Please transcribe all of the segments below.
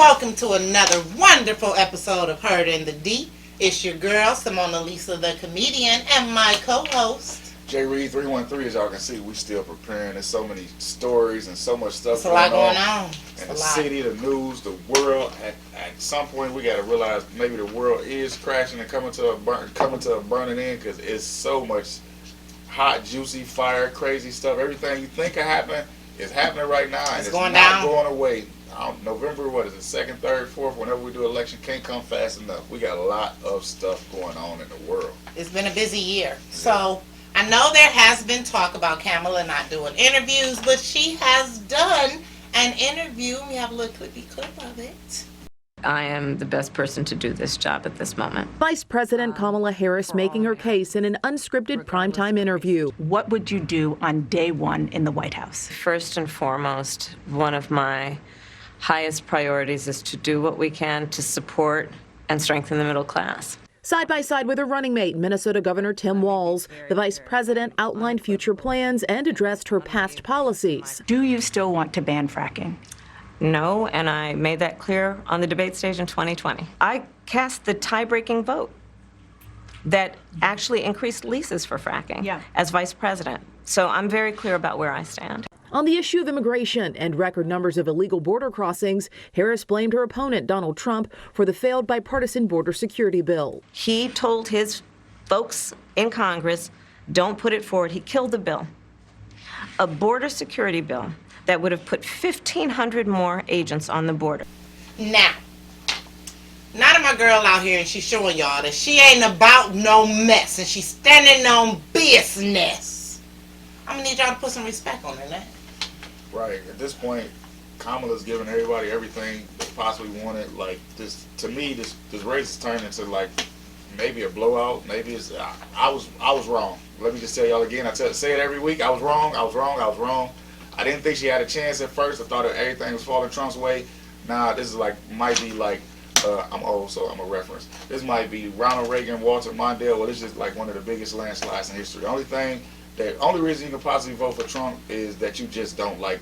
welcome to another wonderful episode of Heard in the D. It's your girl, Simona Lisa the comedian, and my co-host, J Reed 313. As y'all can see, we still preparing. There's so many stories and so much stuff there's a lot going on. In the city, the news, the world. At some point, we got to realize maybe the world is crashing and coming to a burning end because it's so much hot, juicy, fire, crazy stuff. Everything you think could happen is happening right now, and it's not going away. November, what is it, 2nd, 3rd, 4th, whenever we do election, can't come fast enough. We got a lot of stuff going on in the world. It's been a busy year. So I know there has been talk about Kamala not doing interviews, but she has done an interview. We have a little clip of it. I am the best person to do this job at this moment. Vice President Kamala Harris making her case in an unscripted primetime interview. What would you do on day one in the White House? First and foremost, one of my highest priorities is to do what we can to support and strengthen the middle class. Side by side with her running mate, Minnesota Governor Tim Walz, the vice president outlined future plans and addressed her past policies. Do you still want to ban fracking? No, and I made that clear on the debate stage in 2020. I cast the tie-breaking vote that actually increased leases for fracking as vice president. So I'm very clear about where I stand. On the issue of immigration and record numbers of illegal border crossings, Harris blamed her opponent, Donald Trump, for the failed bipartisan border security bill. He told his folks in Congress, don't put it forward. He killed the bill. A border security bill that would have put 1,500 more agents on the border. Now that my girl out here and she's showing y'all that she ain't about no mess and she's standing on business, I'm gonna need y'all to put some respect on her name. Right. At this point, Kamala's giving everybody everything they possibly wanted. Like this, to me, this race is turning into like maybe a blowout. Maybe it's I was wrong. Let me just tell y'all again. Say it every week. I was wrong. I didn't think she had a chance at first. I thought that everything was falling Trump's way. Nah, this is might be like I'm old, so I'm a reference. This might be Ronald Reagan, Walter Mondale. Well, this is like one of the biggest landslides in history. The only reason you can possibly vote for Trump is that you just don't like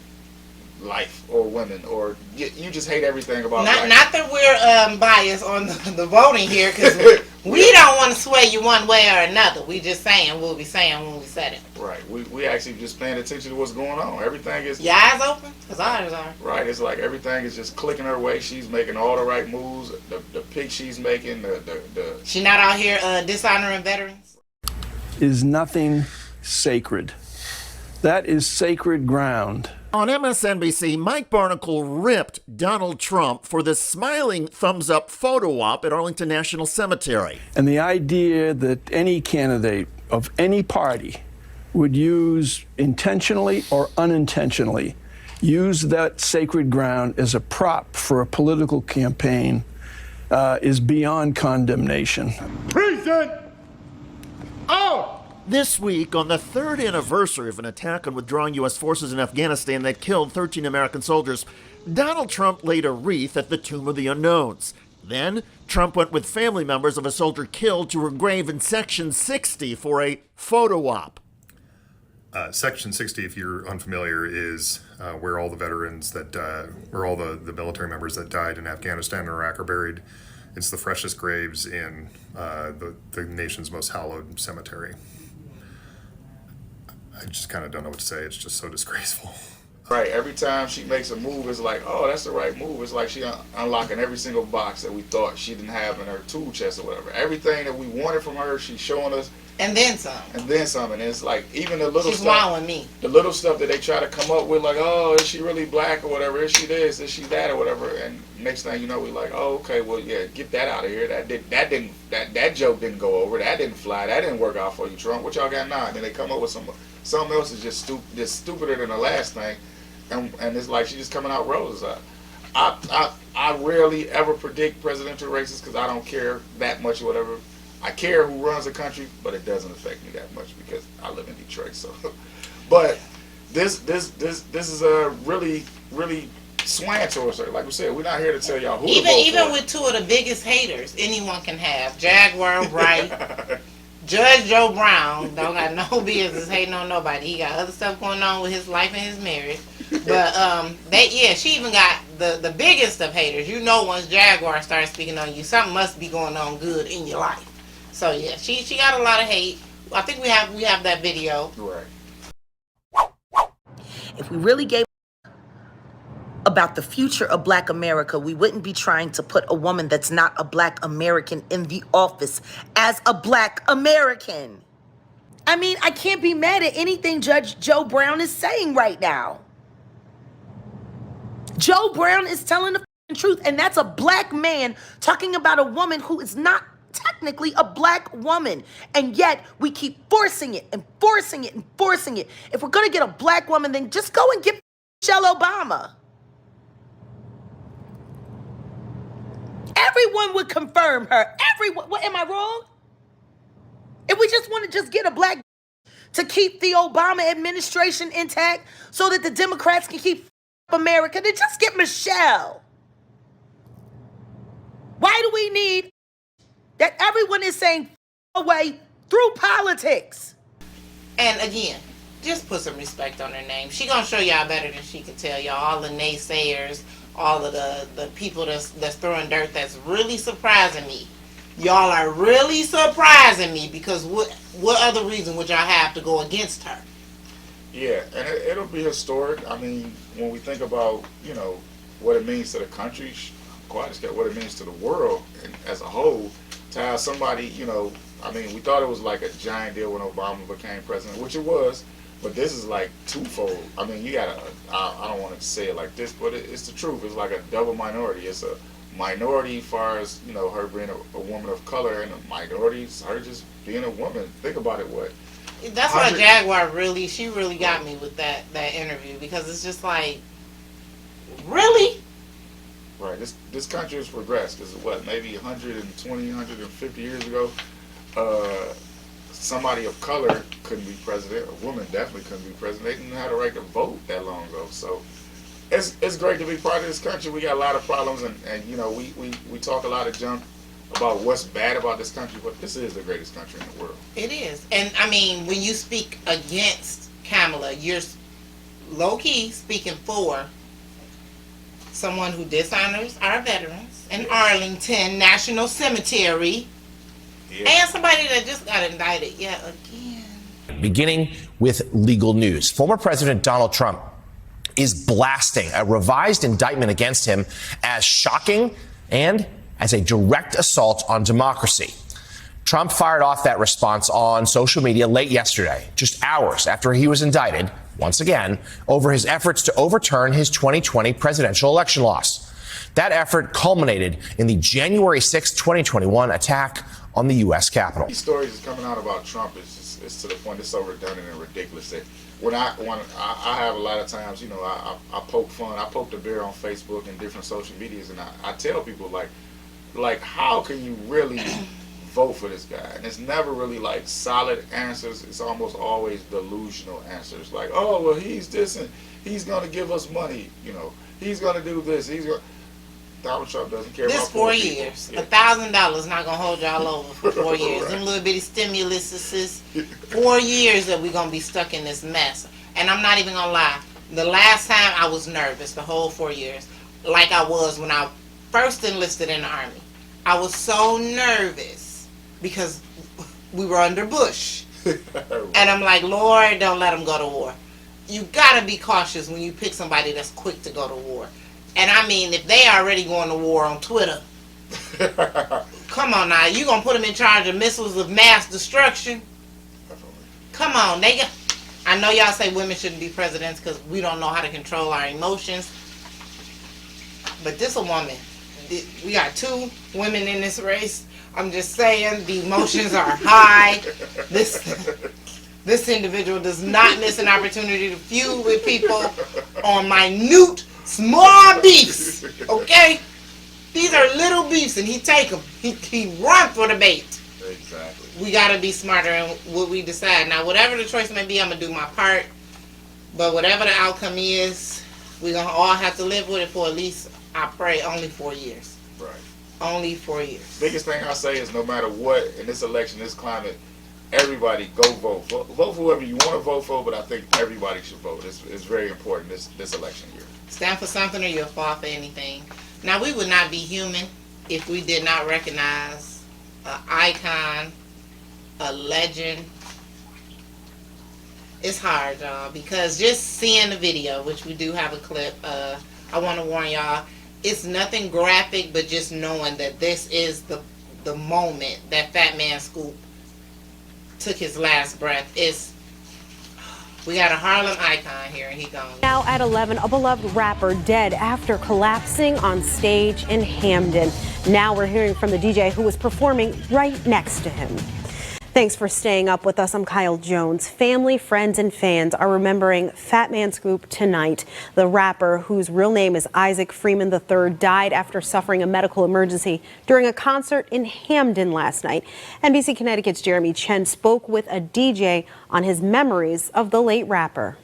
life or women, or you just hate everything about life. Not that we're biased on the voting here, because we don't want to sway you one way or another. We just saying what we saying when we said it. Right. We actually just paying attention to what's going on. Everything is... Your eyes open? Because ours are. Right. It's like everything is just clicking her way. She's making all the right moves. The pick she's making, She not out here dishonoring veterans? Is nothing sacred. That is sacred ground. On MSNBC, Mike Barnicle ripped Donald Trump for the smiling thumbs-up photo op at Arlington National Cemetery. And the idea that any candidate of any party would use intentionally or unintentionally, use that sacred ground as a prop for a political campaign is beyond condemnation. Present! Oh! This week, on the 3rd anniversary of an attack on withdrawing U.S. forces in Afghanistan that killed 13 American soldiers, Donald Trump laid a wreath at the Tomb of the Unknowns. Then, Trump went with family members of a soldier killed to her grave in Section 60 for a photo op. Section 60, if you're unfamiliar, is where all the veterans or all the military members that died in Afghanistan and Iraq are buried. It's the freshest graves in the nation's most hallowed cemetery. I just kind of don't know what to say. It's just so disgraceful. Right. Every time she makes a move, it's like, oh, that's the right move. It's like she unlocking every single box that we thought she didn't have in her tool chest or whatever. Everything that we wanted from her, she's showing us. And then some. And it's like, even the little She's stuff. wowing me. The little stuff that they try to come up with, like, oh, is she really black or whatever? Is she this? Is she that or whatever? And next thing you know, we're like, oh, okay, well, yeah, get that out of here. That joke didn't go over. That didn't fly. That didn't work out for you, Trump. What y'all got now? And then they come up with something else is just stupider than the last thing. And it's like she's just coming out roses. I rarely ever predict presidential races because I don't care that much or whatever. I care who runs the country, but it doesn't affect me that much because I live in Detroit. So, but this is a really swaying towards her. Like we said, we're not here to tell y'all who to vote even for. With two of the biggest haters anyone can have, Jaguar Wright, Judge Joe Brown, don't got no business hating on nobody. He got other stuff going on with his life and his marriage. But she even got the biggest of haters. You know, once Jaguar starts speaking on you, something must be going on good in your life. So yeah, she got a lot of hate. I think we have that video. Right. If we really gave about the future of Black America, we wouldn't be trying to put a woman that's not a Black American in the office as a Black American. I mean, I can't be mad at anything Judge Joe Brown is saying right now. Joe Brown is telling the truth, and that's a Black man talking about a woman who is not technically a Black woman, and yet we keep forcing it and forcing it and forcing it. If we're gonna get a Black woman, then just go and get Michelle Obama. Everyone would confirm her. Everyone. What, am I wrong? If we just want to just get a Black to keep the Obama administration intact so that the Democrats can keep America, then just get Michelle. Why do we need that everyone is saying away through politics? And again, just put some respect on her name. She gonna show y'all better than she can tell y'all. All the naysayers, all of the people that's throwing dirt, that's really surprising me. Y'all are really surprising me, because what other reason would y'all have to go against her? Yeah, and it'll be historic. I mean, when we think about, you know, what it means to the country, quite what it means to the world and as a whole, to have somebody, you know, I mean, we thought it was like a giant deal when Obama became president, which it was, but this is like twofold. I mean, you gotta, I don't want to say it like this, but it's the truth. It's like a double minority. It's a minority as far as, you know, her being a woman of color, and a minority is her just being a woman. Think about it, what? That's why Jaguar she really got me with that interview, because it's just like, really? Right. This country has progressed, because what, maybe 120, 150 years ago, somebody of color couldn't be president. A woman definitely couldn't be president. They didn't have the right to vote that long ago. So it's great to be part of this country. We got a lot of problems, and you know, we talk a lot of junk about what's bad about this country, but this is the greatest country in the world. It is. And I mean, when you speak against Kamala, you're low-key speaking for someone who dishonors our veterans in Arlington National Cemetery, and somebody that just got indicted yet again. Beginning with legal news. Former President Donald Trump is blasting a revised indictment against him as shocking and as a direct assault on democracy. Trump fired off that response on social media late yesterday, just hours after he was indicted, once again, over his efforts to overturn his 2020 presidential election loss. That effort culminated in the January 6, 2021 attack on the U.S. Capitol. These stories is coming out about Trump is to the point it's so redundant and ridiculous that when I have a lot of times, you know, I poke fun, I poke the bear on Facebook and different social medias, and I tell people like how can you really vote for this guy? And it's never really like solid answers. It's almost always delusional answers, like, oh well, he's this and he's gonna give us money, you know, he's gonna do this, Donald Trump doesn't care this about 4 years. $1,000 not gonna hold y'all over for 4 years. Right. Them little bitty stimuluses, 4 years that we gonna be stuck in this mess. And I'm not even gonna lie, the last time I was nervous, the whole 4 years, like I was when I first enlisted in the Army. I was so nervous because we were under Bush. And I'm like, Lord, don't let them go to war. You gotta be cautious when you pick somebody that's quick to go to war. And I mean, if they already going to war on Twitter, come on now, you gonna put them in charge of missiles of mass destruction? Come on, I know y'all say women shouldn't be presidents because we don't know how to control our emotions, but this a woman. We got 2 women in this race. I'm just saying, the emotions are high. This individual does not miss an opportunity to feud with people on minute, small beefs. Okay, these are little beefs, and he take them. He run for the bait. Exactly. We gotta be smarter in what we decide. Now, whatever the choice may be, I'm gonna do my part. But whatever the outcome is, we're gonna all have to live with it for at least, I pray, only 4 years. Right. Only 4 years. Biggest thing I say is no matter what in this election, this climate, everybody go vote. Vote for whoever you want to vote for, but I think everybody should vote. It's very important this election year. Stand for something or you'll fall for anything. Now, we would not be human if we did not recognize an icon, a legend. It's hard, y'all, because just seeing the video, which we do have a clip, I want to warn y'all, it's nothing graphic, but just knowing that this is the moment that Fat Man Scoop took his last breath. We got a Harlem icon here, and he gone. Now at 11, a beloved rapper dead after collapsing on stage in Hamden. Now we're hearing from the DJ who was performing right next to him. Thanks for staying up with us. I'm Kyle Jones. Family, friends, and fans are remembering Fat Man Scoop tonight. The rapper, whose real name is Isaac Freeman III, died after suffering a medical emergency during a concert in Hamden last night. NBC Connecticut's Jeremy Chen spoke with a DJ on his memories of the late rapper.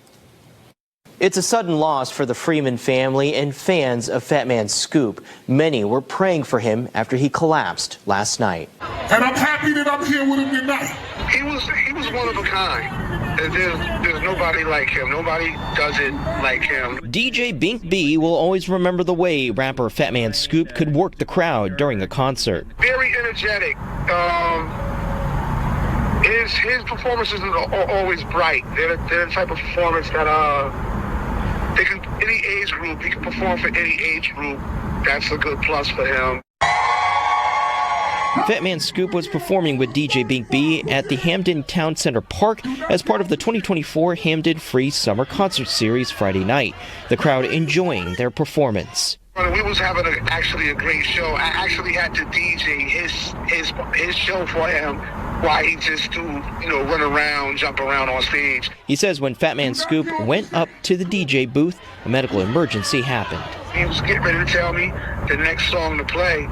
It's a sudden loss for the Freeman family and fans of Fat Man Scoop. Many were praying for him after he collapsed last night. And I'm happy that I'm here with him tonight. He was one of a kind. There's nobody like him. Nobody does it like him. DJ Bink B will always remember the way rapper Fat Man Scoop could work the crowd during a concert. Very energetic. His performances are always bright. They're the type of performance that any age group, he can perform for any age group. That's a good plus for him. Fat Man Scoop was performing with DJ Bink B at the Hamden Town Center Park as part of the 2024 Hamden Free Summer Concert Series Friday night. The crowd enjoying their performance. We was having actually a great show. I actually had to DJ his show for him while he just run around, jump around on stage. He says when Fat Man Scoop went up to the DJ booth, a medical emergency happened. He was getting ready to tell me the next song to play,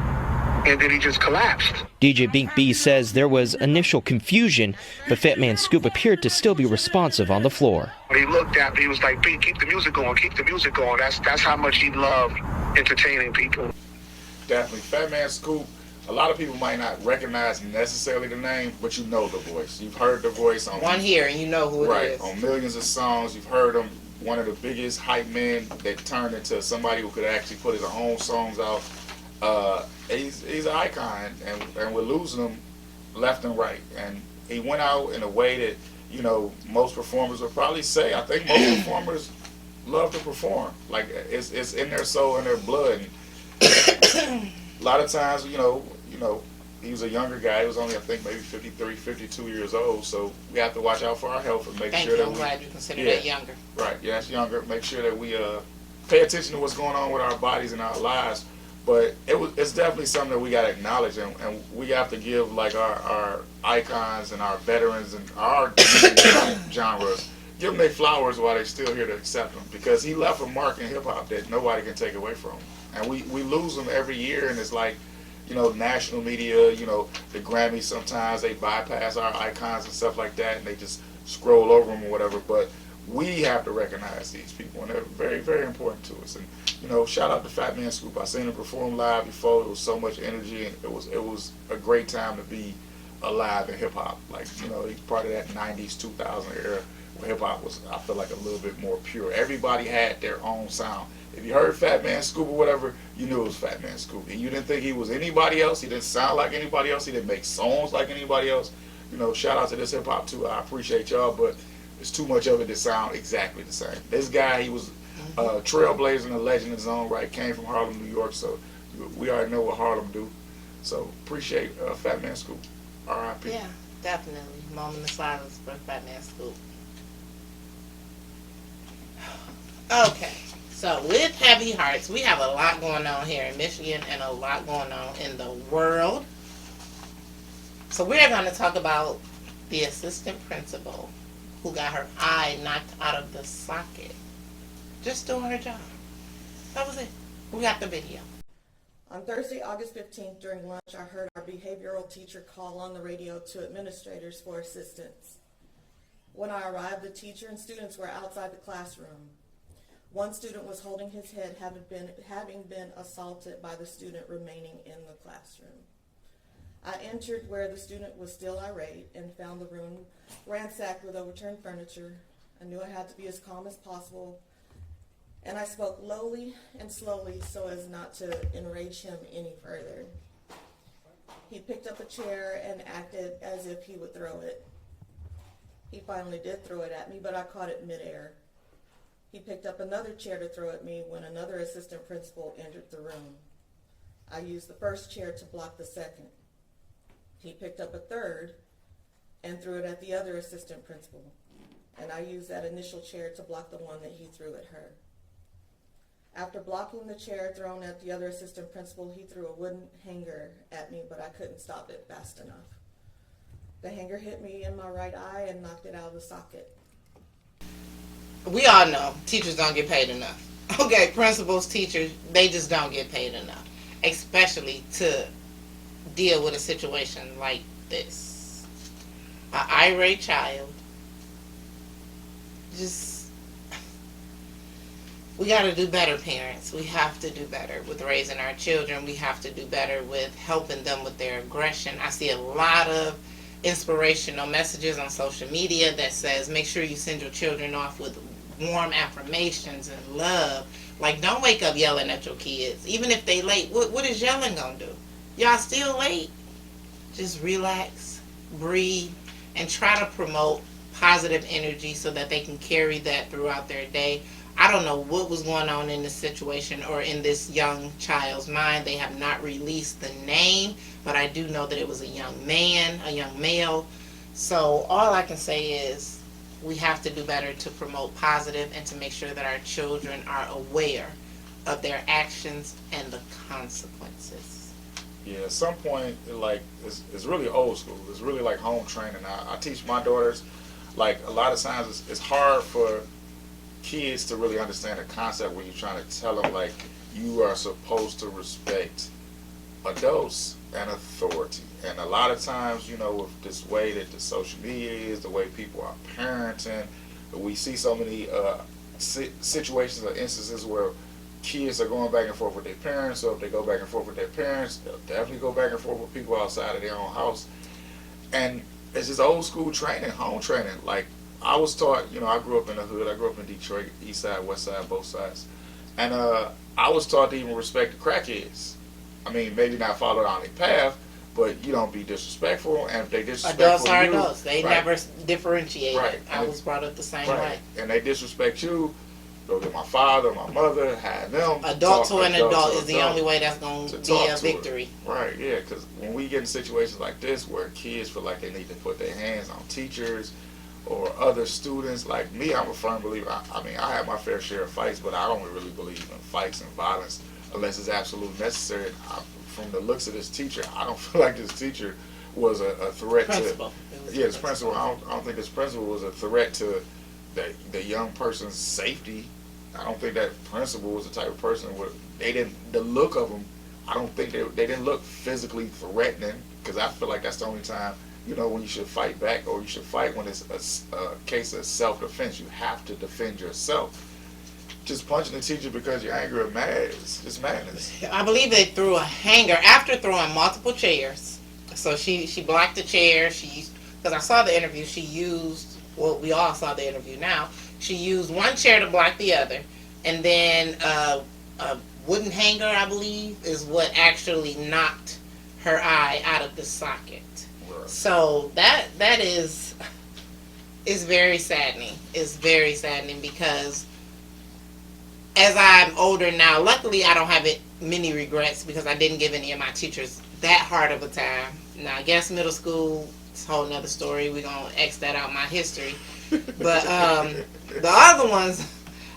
and then he just collapsed. DJ Bink B says there was initial confusion, but Fat Man Scoop appeared to still be responsive on the floor. When he looked at me, he was like, "Bink, keep the music going, keep the music going." That's how much he loved entertaining people. Definitely. Fat Man Scoop, a lot of people might not recognize necessarily the name, but you know the voice. You've heard the voice on one here, and you know who it is. Right, on millions of songs. You've heard him, one of the biggest hype men that turned into somebody who could actually put his own songs out. He's an icon, and we're losing him left and right. And he went out in a way that, most performers would probably say. I think most performers love to perform. Like, it's in their soul and their blood. And a lot of times, he was a younger guy. He was only, I think, maybe 53, 52 years old. So we have to watch out for our health and make sure that I'm glad you consider that younger. Right, yeah, that's younger. Make sure that we pay attention to what's going on with our bodies and our lives. But it's definitely something that we got to acknowledge, and we have to give like our icons and our veterans and our genres, give them their flowers while they're still here to accept them, because he left a mark in hip hop that nobody can take away from him. And we lose them every year, and it's like, national media, the Grammys, sometimes they bypass our icons and stuff like that, and they just scroll over them or whatever. But we have to recognize these people, and they're very, very important to us. And shout out to Fat Man Scoop. I seen him perform live before. It was so much energy, and it was a great time to be alive in hip hop. Like, he's part of that 90s, 2000 era where hip hop was, I feel like, a little bit more pure. Everybody had their own sound. If you heard Fat Man Scoop or whatever, you knew it was Fat Man Scoop. And you didn't think he was anybody else. He didn't sound like anybody else. He didn't make songs like anybody else. Shout out to this hip hop too. I appreciate y'all, but there's too much of it to sound exactly the same. This guy, he was a trailblazer and a legend in his own right. Came from Harlem, New York, so we already know what Harlem do. So appreciate Fat Man Scoop. R.I.P. Yeah, definitely. Moment of silence for Fat Man Scoop. Okay, so with heavy hearts, we have a lot going on here in Michigan and a lot going on in the world. So we're going to talk about the assistant principal who got her eye knocked out of the socket just doing her job. That was it. We got the video. On Thursday, August 15th, during lunch, I heard our behavioral teacher call on the radio to administrators for assistance. When I arrived, the teacher and students were outside the classroom. One student was holding his head, having been assaulted by the student remaining in the classroom. I entered where the student was still irate and found the room ransacked with overturned furniture. I knew I had to be as calm as possible, and I spoke lowly and slowly so as not to enrage him any further. He picked up a chair and acted as if he would throw it. He finally did throw it at me, but I caught it midair. He picked up another chair to throw at me when another assistant principal entered the room. I used the first chair to block the second. He picked up a third and threw it at the other assistant principal, and I used that initial chair to block the one that he threw at her. After blocking the chair thrown at the other assistant principal, he threw a wooden hanger at me, but I couldn't stop it fast enough. The hanger hit me in my right eye and knocked it out of the socket. We all know teachers don't get paid enough. Okay, principals, teachers, they just don't get paid enough, especially to deal with a situation like this. An irate child. We got to do better, parents. We have to do better with raising our children. We have to do better with helping them with their aggression. I see a lot of inspirational messages on social media that says make sure you send your children off with warm affirmations and love. Like, don't wake up yelling at your kids. Even if they late, what is yelling gonna do? Y'all still late? Just relax, breathe, and try to promote positive energy so that they can carry that throughout their day. I don't know what was going on in this situation or in this young child's mind. They have not released the name, but I do know that it was a young man, a young male. So all I can say is we have to do better to promote positive and to make sure that our children are aware of their actions and the consequences. Yeah, at some point, like, it's really old school. It's really like home training. I teach my daughters, like, a lot of times it's hard for kids to really understand the concept when you're trying to tell them, like, you are supposed to respect adults and authority. And a lot of times, you know, with this way that the social media is, the way people are parenting, we see so many situations or instances where kids are going back and forth with their parents. So if they go back and forth with their parents, they'll definitely go back and forth with people outside of their own house. And it's just old school training, home training. Like, I was taught, you know, I grew up in the hood. I grew up in Detroit, east side, west side, both sides. And I was taught to even respect the crackheads. I mean, maybe not follow down their path, but you don't be disrespectful. And if they disrespectful adults are you, adults. They never differentiate. Right. I was brought up the same way. And they disrespect you, go get my father, my mother, have them. Adult to an adult is the only way that's going to be a victory. Right, yeah, because when we get in situations like this where kids feel like they need to put their hands on teachers or other students, like me, I'm a firm believer. I mean, I have my fair share of fights, but I don't really believe in fights and violence unless it's absolutely necessary. From the looks of this teacher, I don't feel like this teacher was a threat principal. to. Yeah, this principal. I don't think this principal was a threat to the young person's safety. I don't think that principal was the type of person where the look of them, I don't think they didn't look physically threatening, because I feel like that's the only time, you know, when you should fight back, or you should fight when it's a case of self-defense. You have to defend yourself. Just punching the teacher because you're angry or mad is just madness. I believe they threw a hanger after throwing multiple chairs. So she blocked the chair. Because I saw the interview, she used, well, we all saw the interview now. She used one chair to block the other. And then a wooden hanger, I believe, is what actually knocked her eye out of the socket. Right. So that is very saddening. It's very saddening because as I'm older now, luckily I don't have many regrets because I didn't give any of my teachers that hard of a time. Now, I guess middle school, it's a whole nother story. We're going to X that out my history. But the other ones,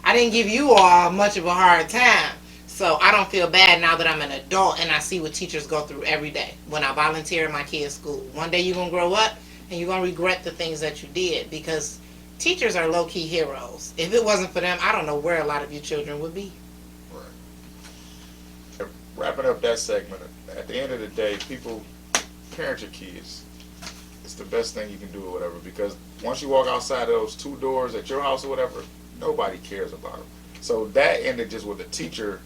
I didn't give you all much of a hard time. So I don't feel bad now that I'm an adult and I see what teachers go through every day when I volunteer in my kids' school. One day you're going to grow up and you're going to regret the things that you did, because teachers are low-key heroes. If it wasn't for them, I don't know where a lot of you children would be. Right. Wrapping up that segment, at the end of the day, people parent your kids. It's the best thing you can do or whatever, because once you walk outside of those two doors at your house or whatever, nobody cares about them. So that ended just with the teacher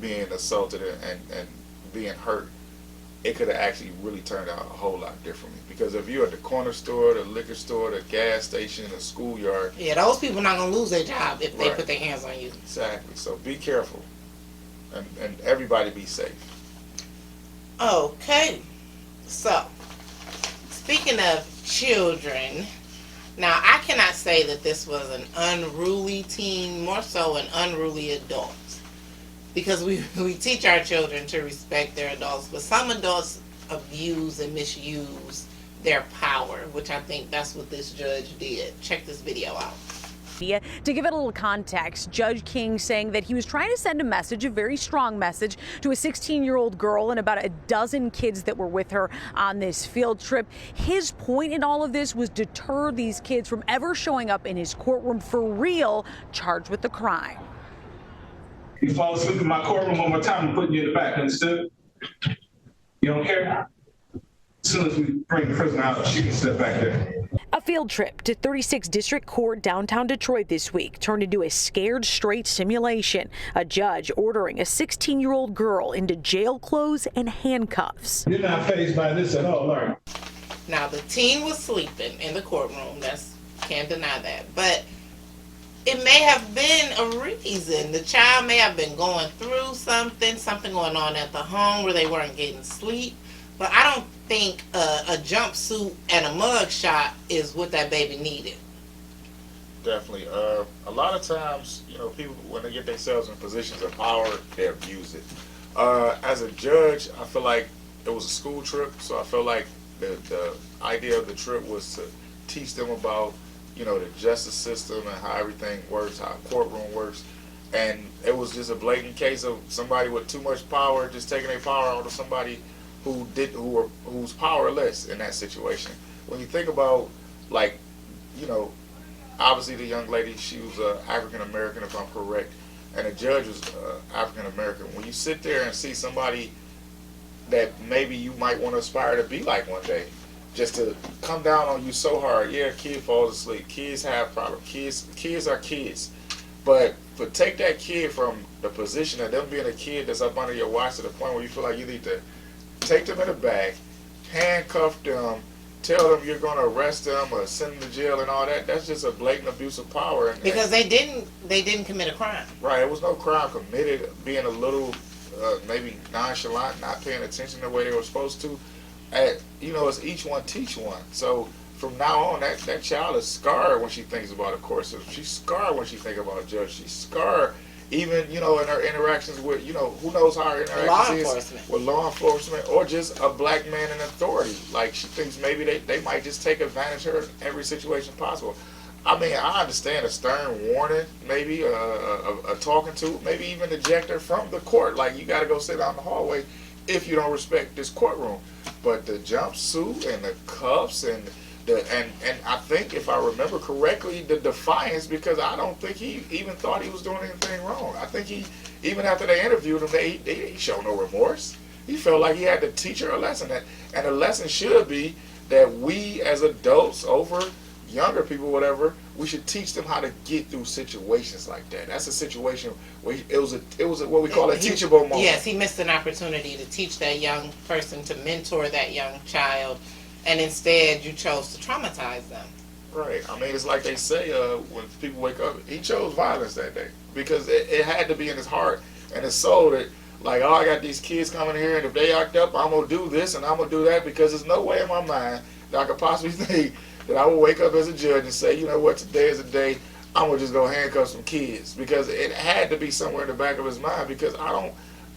being assaulted and being hurt. it could have actually really turned out a whole lot differently. Because if you're at the corner store, the liquor store, the gas station, the schoolyard, Yeah, those people not gonna lose their job if they Right. put their hands on you. exactly. So be careful, and everybody be safe. Okay, so speaking of children, now I cannot say that this was an unruly teen, more so an unruly adult, because we teach our children to respect their adults, but some adults abuse and misuse their power, which I think that's what this judge did. Check this video out. To give it a little context, Judge King saying that he was trying to send a message, a very strong message, to a 16-year-old girl and about a dozen kids that were with her on this field trip. His point in all of this was deter these kids from ever showing up in his courtroom for real, charged with the crime. You fall asleep in my courtroom one more time, I'm putting you in the back, understood? You don't care? As soon as we bring the prisoner out, she can step back there. A field trip to 36 District Court downtown Detroit this week turned into a scared straight simulation. A judge ordering a 16-year-old girl into jail clothes and handcuffs. You're not fazed by this at all, are you? Now the teen was sleeping in the courtroom. Can't deny that. But it may have been a reason. The child may have been going through something going on at the home where they weren't getting sleep. But I don't think a jumpsuit and a mug shot is what that baby needed. Definitely. A lot of times, people, when they get themselves in positions of power, they abuse it. As a judge, I feel like it was a school trip, so I feel like the idea of the trip was to teach them about, the justice system and how everything works, how a courtroom works. And it was just a blatant case of somebody with too much power just taking their power out of somebody who's powerless in that situation. When you think about, obviously the young lady, she was African American, if I'm correct, and the judge was African American. When you sit there and see somebody that maybe you might want to aspire to be like one day, just to come down on you so hard. Yeah, kid falls asleep. Kids have problems. Kids are kids. But take that kid from the position of them being a kid that's up under your watch to the point where you feel like you need to take them in the back, handcuff them, tell them you're going to arrest them or send them to jail and all that. That's just a blatant abuse of power. Because they didn't commit a crime. Right. There was no crime committed. Being a little maybe nonchalant, not paying attention the way they were supposed to. It's each one teach one. So from now on, that child is scarred when she thinks about a court system. She's scarred when she thinks about a judge. She's scarred even, in her interactions with, who knows how her interactions is with law enforcement or just a black man in authority. Like, she thinks maybe they might just take advantage of her in every situation possible. I mean, I understand a stern warning, maybe a talking to, maybe even eject her from the court. Like, you got to go sit out in the hallway if you don't respect this courtroom. But the jumpsuit and the cuffs and I think, if I remember correctly, the defiance, because I don't think he even thought he was doing anything wrong. I think he, even after they interviewed him, he showed no remorse. He felt like he had to teach her a lesson. And the lesson should be that we as adults over younger people, whatever, we should teach them how to get through situations like that. That's a situation where it was what we call a teachable moment. Yes, he missed an opportunity to teach that young person, to mentor that young child, and instead you chose to traumatize them. Right. I mean, it's like they say when people wake up, he chose violence that day because it had to be in his heart and his soul that, like, I got these kids coming here, and if they act up, I'm going to do this and I'm going to do that, because there's no way in my mind that I could possibly think that I will wake up as a judge and say, you know what, today is a day I'm going to just go handcuff some kids, because it had to be somewhere in the back of his mind, because I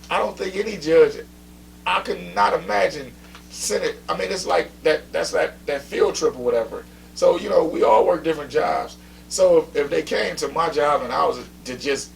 don't think any judge, I could not imagine Senate. I mean, it's like that's that field trip or whatever. So, we all work different jobs. So if they came to my job and I was to just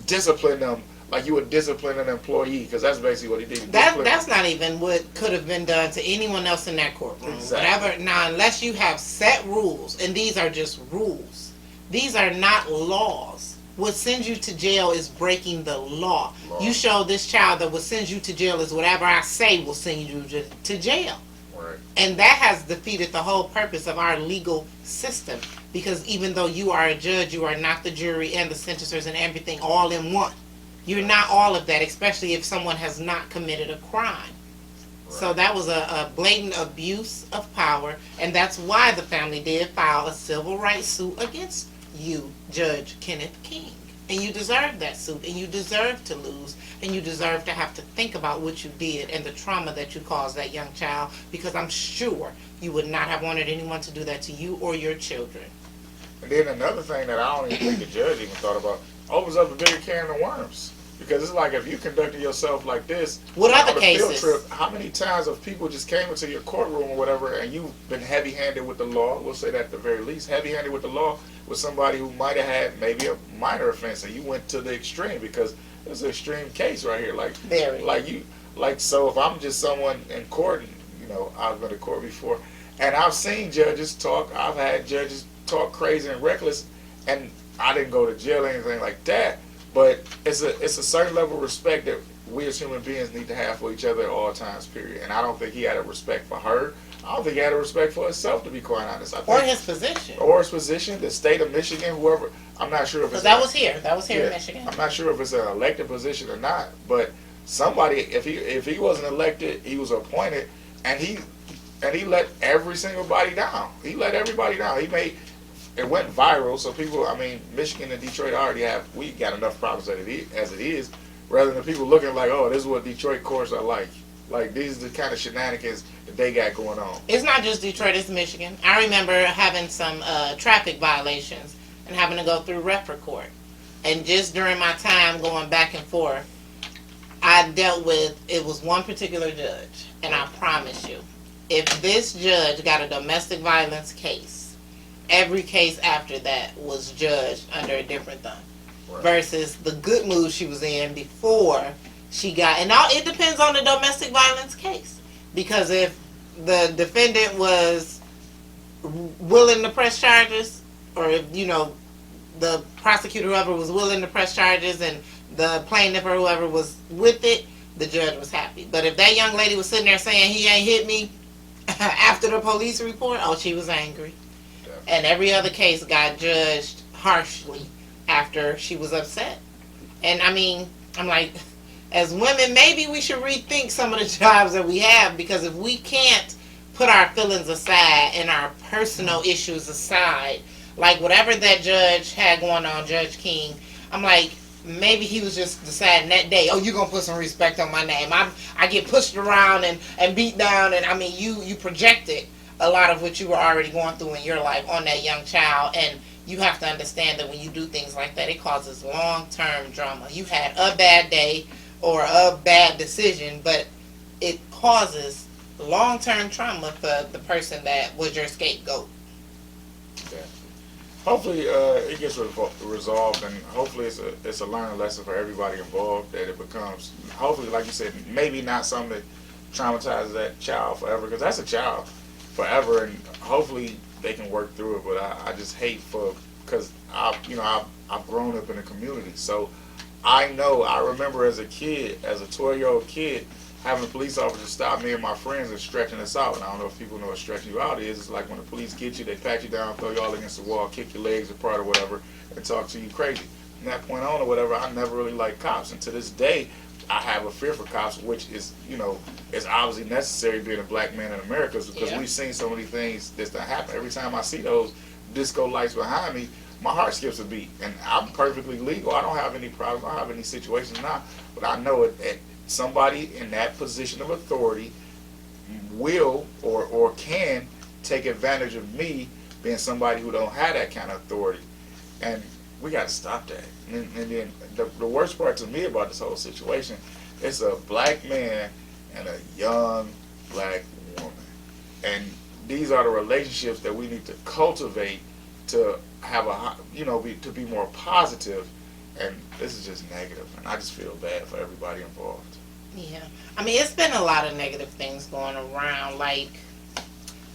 discipline them like you would discipline an employee, because that's basically what he did. That's not even what could have been done to anyone else in that courtroom. Exactly. Whatever. Now, unless you have set rules, and these are just rules. These are not laws. What sends you to jail is breaking the law. You show this child that what sends you to jail is whatever I say will send you to jail. Right. And that has defeated the whole purpose of our legal system, because even though you are a judge, you are not the jury and the sentencers and everything all in one. You're not all of that, especially if someone has not committed a crime. So that was a blatant abuse of power, and that's why the family did file a civil rights suit against you, Judge Kenneth King. And you deserve that suit, and you deserve to lose, and you deserve to have to think about what you did and the trauma that you caused that young child, because I'm sure you would not have wanted anyone to do that to you or your children. And then another thing that I don't even think the judge even thought about, opens up a bigger can of worms. Because it's like if you conducted yourself like this, what other on a cases? Field trip, how many times have people just came into your courtroom or whatever, and you've been heavy-handed with the law? We'll say that at the very least, heavy-handed with the law with somebody who might have had maybe a minor offense, and you went to the extreme because it's an extreme case right here. Like, very. So if I'm just someone in court, and I've been to court before, and I've seen judges talk. I've had judges talk crazy and reckless, and I didn't go to jail or anything like that. But it's a certain level of respect that we as human beings need to have for each other at all times, period. And I don't think he had a respect for her. I don't think he had a respect for himself, to be quite honest. Or his position. Or his position, the state of Michigan, whoever. I'm not sure if it's... That was here in Michigan. I'm not sure if it's an elected position or not. But somebody, if he wasn't elected, he was appointed, and he let every single body down. He let everybody down. It went viral, so people, Michigan and Detroit we got enough problems as it is, rather than people looking like, oh, this is what Detroit courts are like. Like, these are the kind of shenanigans that they got going on. It's not just Detroit, it's Michigan. I remember having some traffic violations and having to go through referee court. And just during my time going back and forth, I dealt with, it was one particular judge, and I promise you, if this judge got a domestic violence case, every case after that was judged under a different thumb. Right. Versus the good mood she was in before she got, and it depends on the domestic violence case. Because if the defendant was willing to press charges, or if, the prosecutor, whoever was willing to press charges, and the plaintiff or whoever was with it, the judge was happy. But if that young lady was sitting there saying, he ain't hit me after the police report, she was angry. And every other case got judged harshly after she was upset. And I'm like, as women, maybe we should rethink some of the jobs that we have, because if we can't put our feelings aside and our personal issues aside, like whatever that judge had going on, Judge King, I'm like, maybe he was just deciding that day, you're going to put some respect on my name. I get pushed around and beat down, and you projected a lot of what you were already going through in your life on that young child, and you have to understand that when you do things like that, it causes long-term drama. You had a bad day or a bad decision, but it causes long-term trauma for the person that was your scapegoat. Yeah. Hopefully it gets resolved, and hopefully it's a learning lesson for everybody involved, that it becomes, hopefully, like you said, maybe not something that traumatizes that child forever, because that's a child forever, and hopefully they can work through it. But I just hate because I've grown up in a community, so I remember as a kid, as a 12-year-old kid, having a police officer stop me and my friends and stretching us out. And I don't know if people know what stretching you out is. It's like when the police get you, they pat you down, throw you all against the wall, kick your legs apart or whatever, and talk to you crazy. From that point on or whatever, I never really liked cops, and to this day I have a fear for cops, which is, is obviously necessary being a black man in America, because we've seen so many things that happen. Every time I see those disco lights behind me, my heart skips a beat. And I'm perfectly legal. I don't have any problems. I don't have any situations now. But I know that somebody in that position of authority will or can take advantage of me being somebody who don't have that kind of authority. And we got to stop that. And then the worst part to me about this whole situation, it's a black man and a young black woman. And these are the relationships that we need to cultivate to have to be more positive. And this is just negative. And I just feel bad for everybody involved. Yeah. It's been a lot of negative things going around. Like,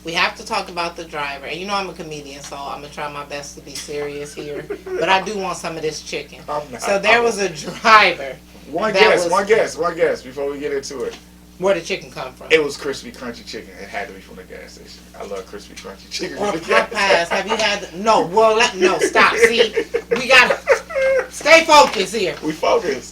we have to talk about the driver. And I'm a comedian, so I'm going to try my best to be serious here. But I do want some of this chicken. So there was a driver. One guess before we get into it. Where did the chicken come from? It was crispy, crunchy chicken. It had to be from the gas station. I love crispy, crunchy chicken. Or Popeyes. Have you had... No, stop. See, we got to stay focused here. We focused.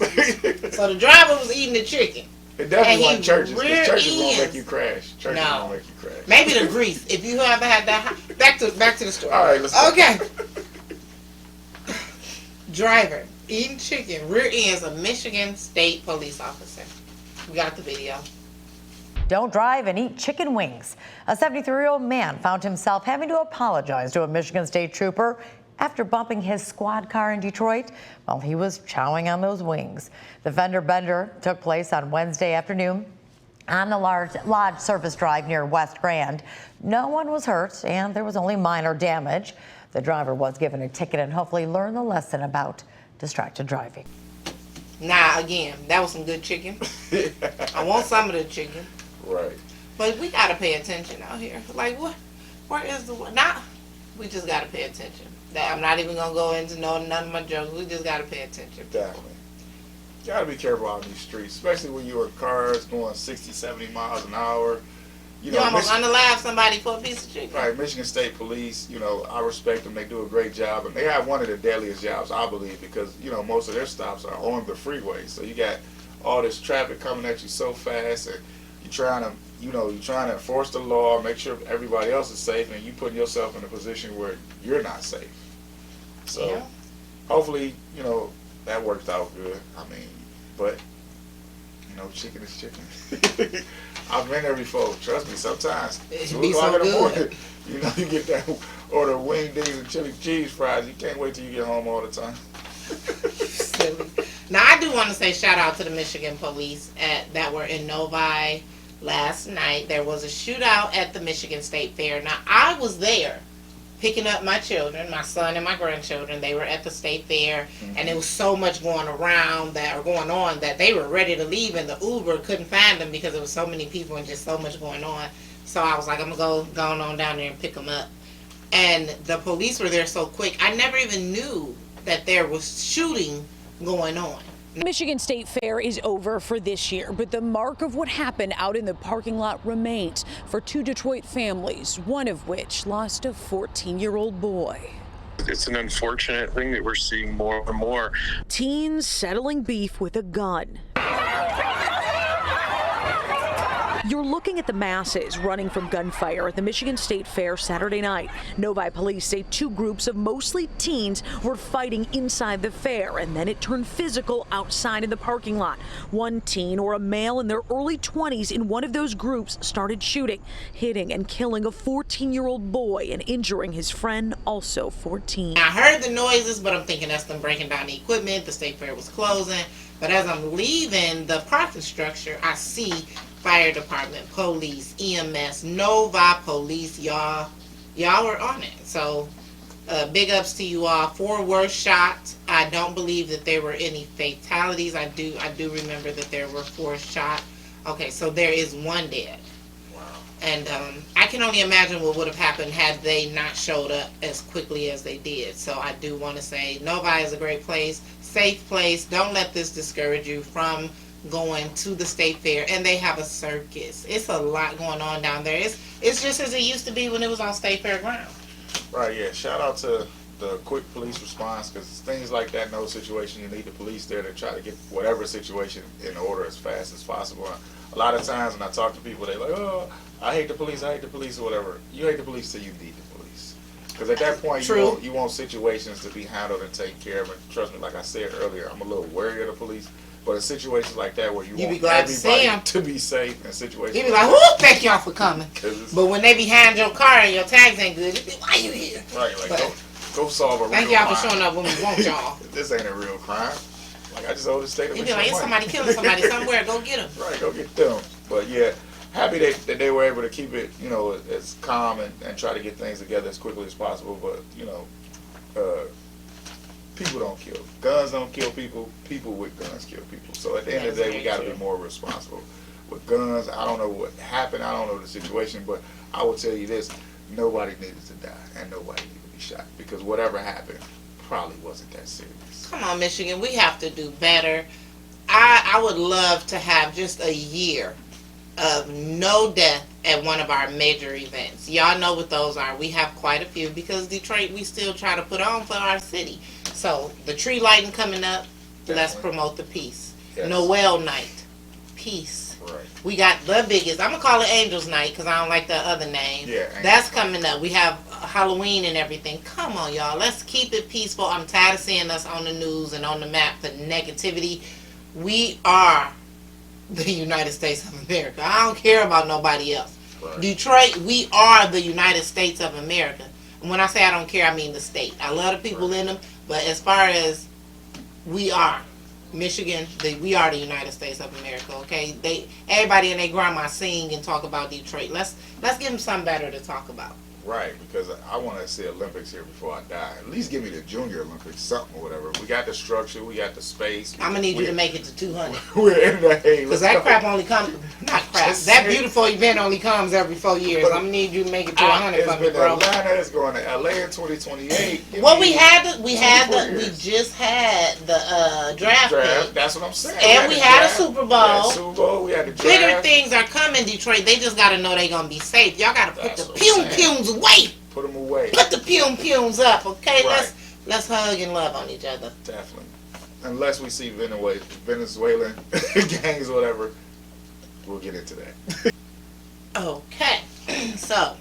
So the driver was eating the chicken. It definitely And he wasn't churches. 'Cause rear churches won't ends. make you crash. Churches No. won't make you crash. Maybe the grease. If you ever had that, back to the story. All right, let's go. Okay. Driver eating chicken rear ends a Michigan State police officer. We got the video. Don't drive and eat chicken wings. A 73-year-old man found himself having to apologize to a Michigan State trooper after bumping his squad car in Detroit while he was chowing on those wings. The fender bender took place on Wednesday afternoon on the Lodge Service Drive near West Grand. No one was hurt and there was only minor damage. The driver was given a ticket and hopefully learned the lesson about distracted driving. Nah, again, that was some good chicken. I want some of the chicken. Right. But we gotta pay attention out here. Like what? Where is the nah? We just gotta pay attention. I'm not even gonna go into none of my jokes. We just gotta pay attention. Definitely. You gotta be careful out in these streets, especially when you're in cars going 60, 70 miles an hour. You almost unalive somebody for a piece of chicken. Right, Michigan State Police, I respect them. They do a great job. And they have one of the deadliest jobs, I believe, because, most of their stops are on the freeway. So you got all this traffic coming at you so fast, and you're trying to enforce the law, make sure everybody else is safe, and you putting yourself in a position where you're not safe. So hopefully, that worked out good. I mean, but, chicken is chicken. I've been there before. Trust me, sometimes. 2 o'clock in the morning, you get that order of wing dings and chili cheese fries. You can't wait till you get home all the time. Silly. Now, I do want to say shout out to the Michigan police that were in Novi last night. There was a shootout at the Michigan State Fair. Now, I was there picking up my children, my son and my grandchildren. They were at the state fair, and there was so much going on that they were ready to leave, and the Uber couldn't find them because there was so many people and just so much going on. So I was like, I'm gonna go on down there and pick them up. And the police were there so quick. I never even knew that there was shooting going on. Michigan State Fair is over for this year, but the mark of what happened out in the parking lot remains for 2 Detroit families, one of which lost a 14-year-old boy. It's an unfortunate thing that we're seeing more and more. Teens settling beef with a gun. You're looking at the masses running from gunfire at the Michigan State Fair Saturday night. Novi police say 2 groups of mostly teens were fighting inside the fair, and then it turned physical outside in the parking lot. One teen, or a male in their early 20s in one of those groups, started shooting, hitting and killing a 14-year-old boy and injuring his friend, also 14. I heard the noises, but I'm thinking that's them breaking down the equipment. The state fair was closing. But as I'm leaving the parking structure, I see fire department, police, EMS, Novi police. Y'all were on it. So big ups to you all. 4 were shot. I don't believe that there were any fatalities. I do remember that there were 4 shot. Okay, so there is 1 dead. Wow. And I can only imagine what would have happened had they not showed up as quickly as they did. So I do want to say Novi is a great place, safe place. Don't let this discourage you from going to the state fair. And they have a circus. It's a lot going on down there. It's just as it used to be when it was on state fair ground. Right, yeah. Shout out to the quick police response, because things like that in those situations, you need the police there to try to get whatever situation in order as fast as possible. A lot of times when I talk to people, they're like, oh, I hate the police, or whatever. You hate the police till you need the police. Because at that point, you want situations to be handled and taken care of. And trust me, like I said earlier, I'm a little wary of the police. But in situations like that where you want everybody to be safe in situations, you be like, whoo, thank y'all for coming. But when they behind your car and your tags ain't good, you be, why you here? Right, like go solve a real crime. Thank y'all for showing up when we want y'all. This ain't a real crime. Like, I just owe the state of You be like, it's somebody killing somebody somewhere, go get them. Right, go get them. But yeah, happy that they were able to keep it, as calm and try to get things together as quickly as possible. But, people don't kill. Guns don't kill people. People with guns kill people. So at the end of the day, we got to be more responsible. With guns, I don't know what happened. I don't know the situation. But I will tell you this. Nobody needed to die. And nobody needed to be shot. Because whatever happened probably wasn't that serious. Come on, Michigan. We have to do better. I would love to have just a year of no death at one of our major events. Y'all know what those are. We have quite a few because Detroit, we still try to put on for our city. So the tree lighting coming up, let's promote the peace. Yes. Noel night, peace. Right. We got the biggest. I'm gonna call it Angels Night because I don't like the other name. Yeah. That's coming up. We have Halloween and everything. Come on, y'all. Let's keep it peaceful. I'm tired of seeing us on the news and on the map for negativity. We are the United States of America. I don't care about nobody else. Right. Detroit, we are the United States of America. And when I say I don't care, I mean the state. I love the people in them, but as far as we are, Michigan, we are the United States of America. Okay, everybody and their grandma sing and talk about Detroit. Let's give them something better to talk about. Right, because I want to see Olympics here before I die. At least give me the Junior Olympics, something or whatever. We got the structure, we got the space. I'm gonna need you to make it to 200. We're in the hay. Because that crap only comes, not crap. That beautiful event only comes every 4 years. I'm gonna need you to make it to 100 for me, bro. Atlanta is going to LA in 2028. Well, we just had the draft pick. That's what I'm saying. And we had a Super Bowl. Super Bowl. We had the draft. Bigger things are coming, Detroit. They just gotta know they gonna be safe. Y'all gotta put the pum-pums away. Put them away. Put the pum-pums up, okay? Right. Let's hug and love on each other. Definitely. Unless we see Venezuelan gangs or whatever, we'll get into that. Okay. So,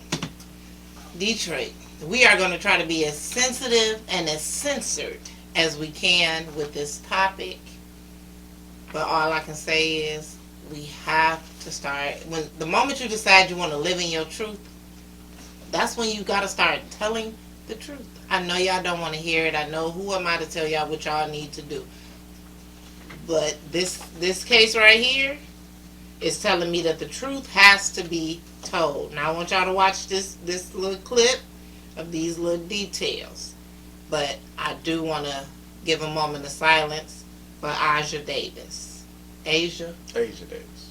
Detroit, we are going to try to be as sensitive and as censored as we can with this topic. But all I can say is we have to start. When the moment you decide you want to live in your truth, that's when you got to start telling the truth. I know y'all don't want to hear it. I know who am I to tell y'all what y'all need to do. But this case right here is telling me that the truth has to be told. Now I want y'all to watch this little clip of these little details. But I do want to give a moment of silence for Asia Davis. Asia Davis.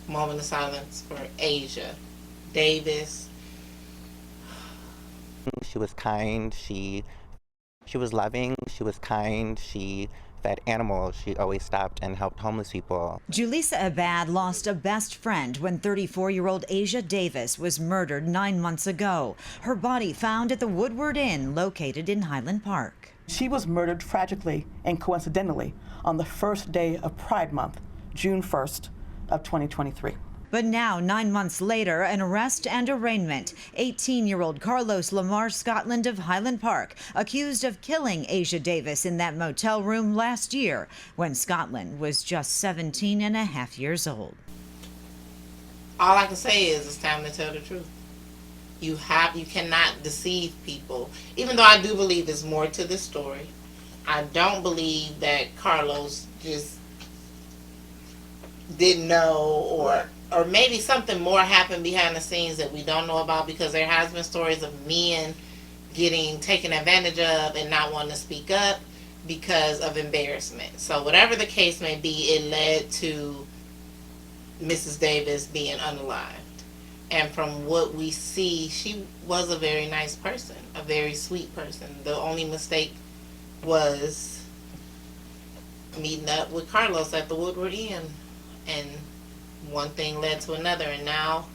Moment of silence for Asia Davis. She was kind, she was loving, she was kind, she fed animals, she always stopped and helped homeless people. Julissa Abad lost a best friend when 34-year-old Asia Davis was murdered 9 months ago. Her body found at the Woodward Inn located in Highland Park. She was murdered tragically and coincidentally on the first day of Pride Month, June 1st of 2023. But now, 9 months later, an arrest and arraignment. 18-year-old Carlos Lamar Scotland of Highland Park, accused of killing Asia Davis in that motel room last year when Scotland was just 17 and a half years old. All I can say is it's time to tell the truth. You cannot deceive people. Even though I do believe there's more to this story, I don't believe that Carlos just didn't know or maybe something more happened behind the scenes that we don't know about, because there has been stories of men getting taken advantage of and not wanting to speak up because of embarrassment. So whatever the case may be, it led to Mrs. Davis being unalived. And from what we see, she was a very nice person, a very sweet person. The only mistake was meeting up with Carlos at the Woodward Inn, and one thing led to another, and now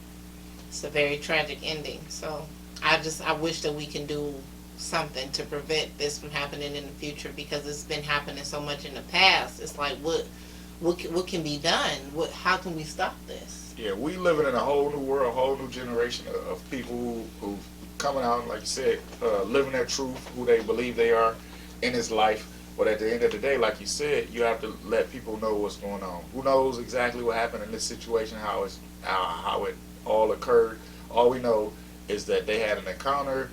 it's a very tragic ending. So I wish that we can do something to prevent this from happening in the future, because it's been happening so much in the past. It's like, what can be done? How can we stop this? Yeah, we living in a whole new world, a whole new generation of people who coming out, like you said, living their truth, who they believe they are in this life. But at the end of the day, like you said, you have to let people know what's going on. Who knows exactly what happened in this situation, how it all occurred. All we know is that they had an encounter.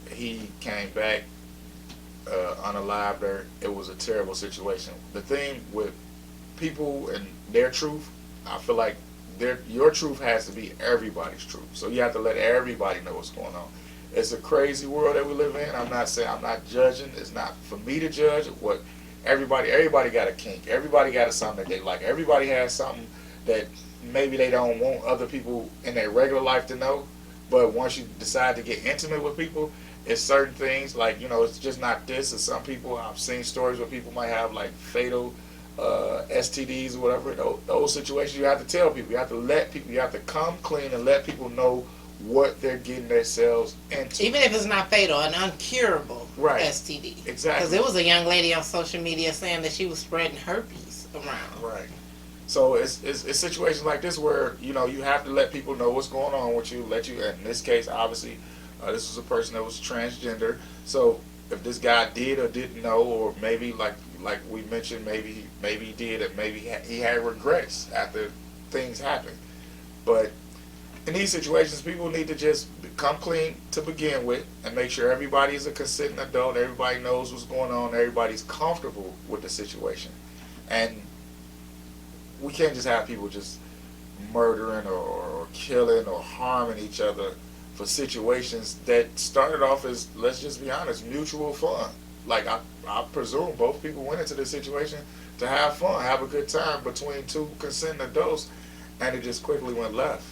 He came back, unalived her. It was a terrible situation. The thing with people and their truth, I feel like your truth has to be everybody's truth. So you have to let everybody know what's going on. It's a crazy world that we live in. I'm not judging. It's not for me to judge what everybody got a kink. Everybody got something that they like. Everybody has something that maybe they don't want other people in their regular life to know. But once you decide to get intimate with people, it's certain things like, it's just not this. It's some people, I've seen stories where people might have like fatal STDs or whatever. Those situations you have to tell people. You have to let people, you have to come clean and let people know what they're getting themselves into. Even if it's not fatal, an uncurable STD. Exactly. Because there was a young lady on social media saying that she was spreading herpes around. Right. So it's situations like this where, you know, you have to let people know what's going on with you. And in this case, obviously, this was a person that was transgender. So if this guy did or didn't know, or maybe like we mentioned, maybe he did, and maybe he had regrets after things happened. But in these situations, people need to just come clean to begin with and make sure everybody is a consenting adult, everybody knows what's going on, everybody's comfortable with the situation. And we can't just have people just murdering or killing or harming each other for situations that started off as, let's just be honest, mutual fun. Like I presume both people went into this situation to have fun, have a good time between two consenting adults, and it just quickly went left.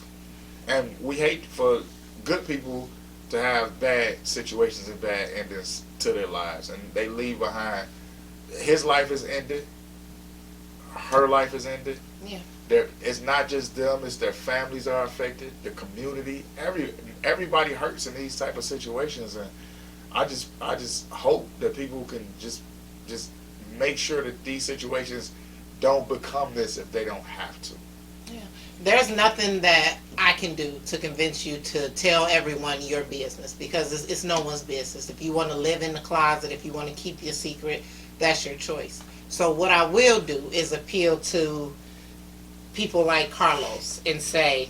And we hate for good people to have bad situations and bad endings to their lives, and they leave behind. His life is ended. Her life is ended. Yeah. It's not just them; it's their families are affected, the community. Everybody hurts in these type of situations, and I just hope that people can just make sure that these situations don't become this if they don't have to. Yeah. There's nothing that I can do to convince you to tell everyone your business, because it's no one's business. If you want to live in the closet, if you want to keep your secret, that's your choice. So what I will do is appeal to people like Carlos and say,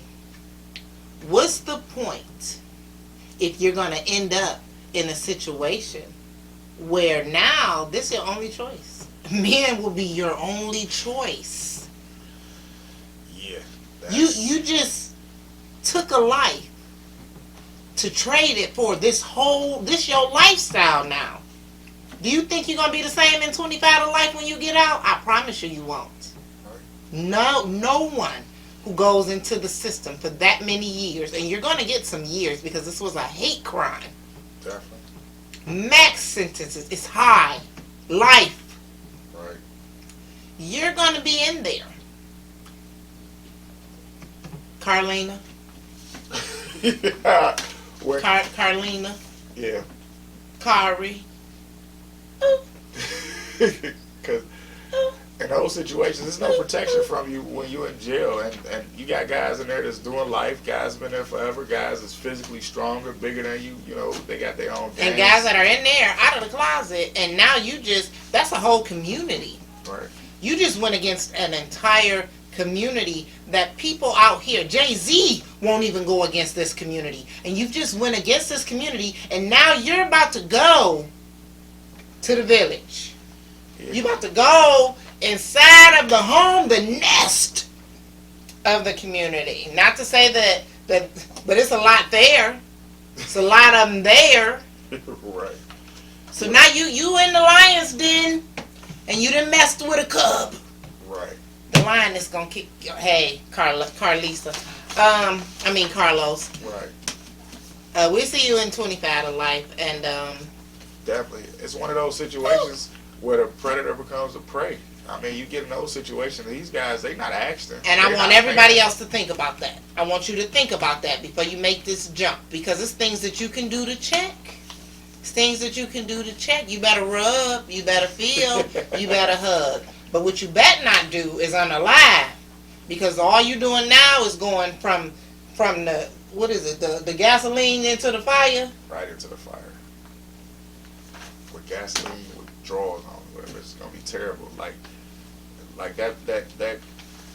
what's the point if you're going to end up in a situation where now this is your only choice? Men will be your only choice. Yeah. You just took a life to trade it for this your lifestyle now. Do you think you're going to be the same in 25 to life when you get out? I promise you won't. No one who goes into the system for that many years, and you're going to get some years because this was a hate crime. Definitely. Max sentences is high. Life. Right. You're going to be in there. Carlina. Carlina. Yeah. Kari. Because in those situations, there's no protection from you when you're in jail, and you got guys in there that's doing life, guys been there forever, guys that's physically stronger, bigger than you, you know, they got their own gangs. And guys that are in there, out of the closet, and now that's a whole community. Right. You just went against an entire community that people out here, Jay-Z won't even go against this community, and you just went against this community, and now you're about to go to the village. Yeah. You're about to go inside of the home, the nest of the community. Not to say that but it's a lot there. It's a lot of them there. Right. So now you in the lion's den, and you done messed with a cub. Right. The lion is gonna kick your, hey, Carlisa. Carlos. Right. We'll see you in 25 to life, and definitely. It's one of those situations where the predator becomes the prey. I mean, you get in those situations, these guys, they not acting. And I want everybody else to think about that. I want you to think about that before you make this jump, because it's things that you can do to check. It's things that you can do to check. You better rub, you better feel, you better hug. But what you better not do is unalive, because all you're doing now is going from the, what is it, the gasoline into the fire? Right into the fire. With gasoline, with drawers on, whatever, it's gonna be terrible. Like that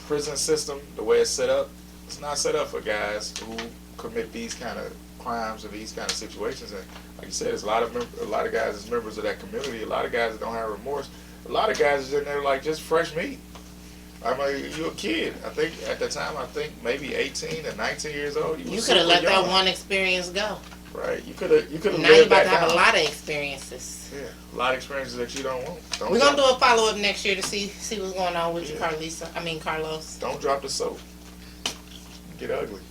prison system, the way it's set up, it's not set up for guys who commit these kind of crimes or these kind of situations. And like you said, there's a lot of guys as members of that community. A lot of guys that don't have remorse. A lot of guys is in there like just fresh meat. I mean, you're a kid. I think at the time, maybe 18 or 19 years old. You could have let that one experience go. Right. You could have. Now you're about to have a lot of experiences. Yeah, a lot of experiences that you don't want. We're gonna do a follow up next year to see what's going on with you, Carlos. Don't drop the soap. Get ugly.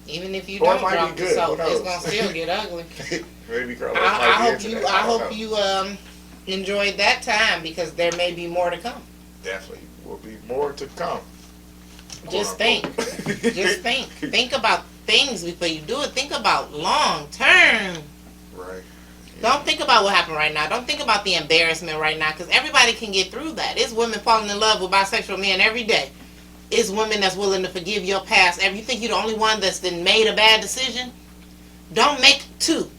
Even if you don't drop the soap, it's gonna still get ugly. Maybe Carlos. I hope you enjoyed that time, because there may be more to come. Definitely will be more to come. Just think. Just think. Think about things before you do it. Think about long term. Right. Don't think about what happened right now. Don't think about the embarrassment right now, because everybody can get through that. There's women falling in love with bisexual men every day. is women that's willing to forgive your past. If you think you're the only one that's been made a bad decision, don't make two.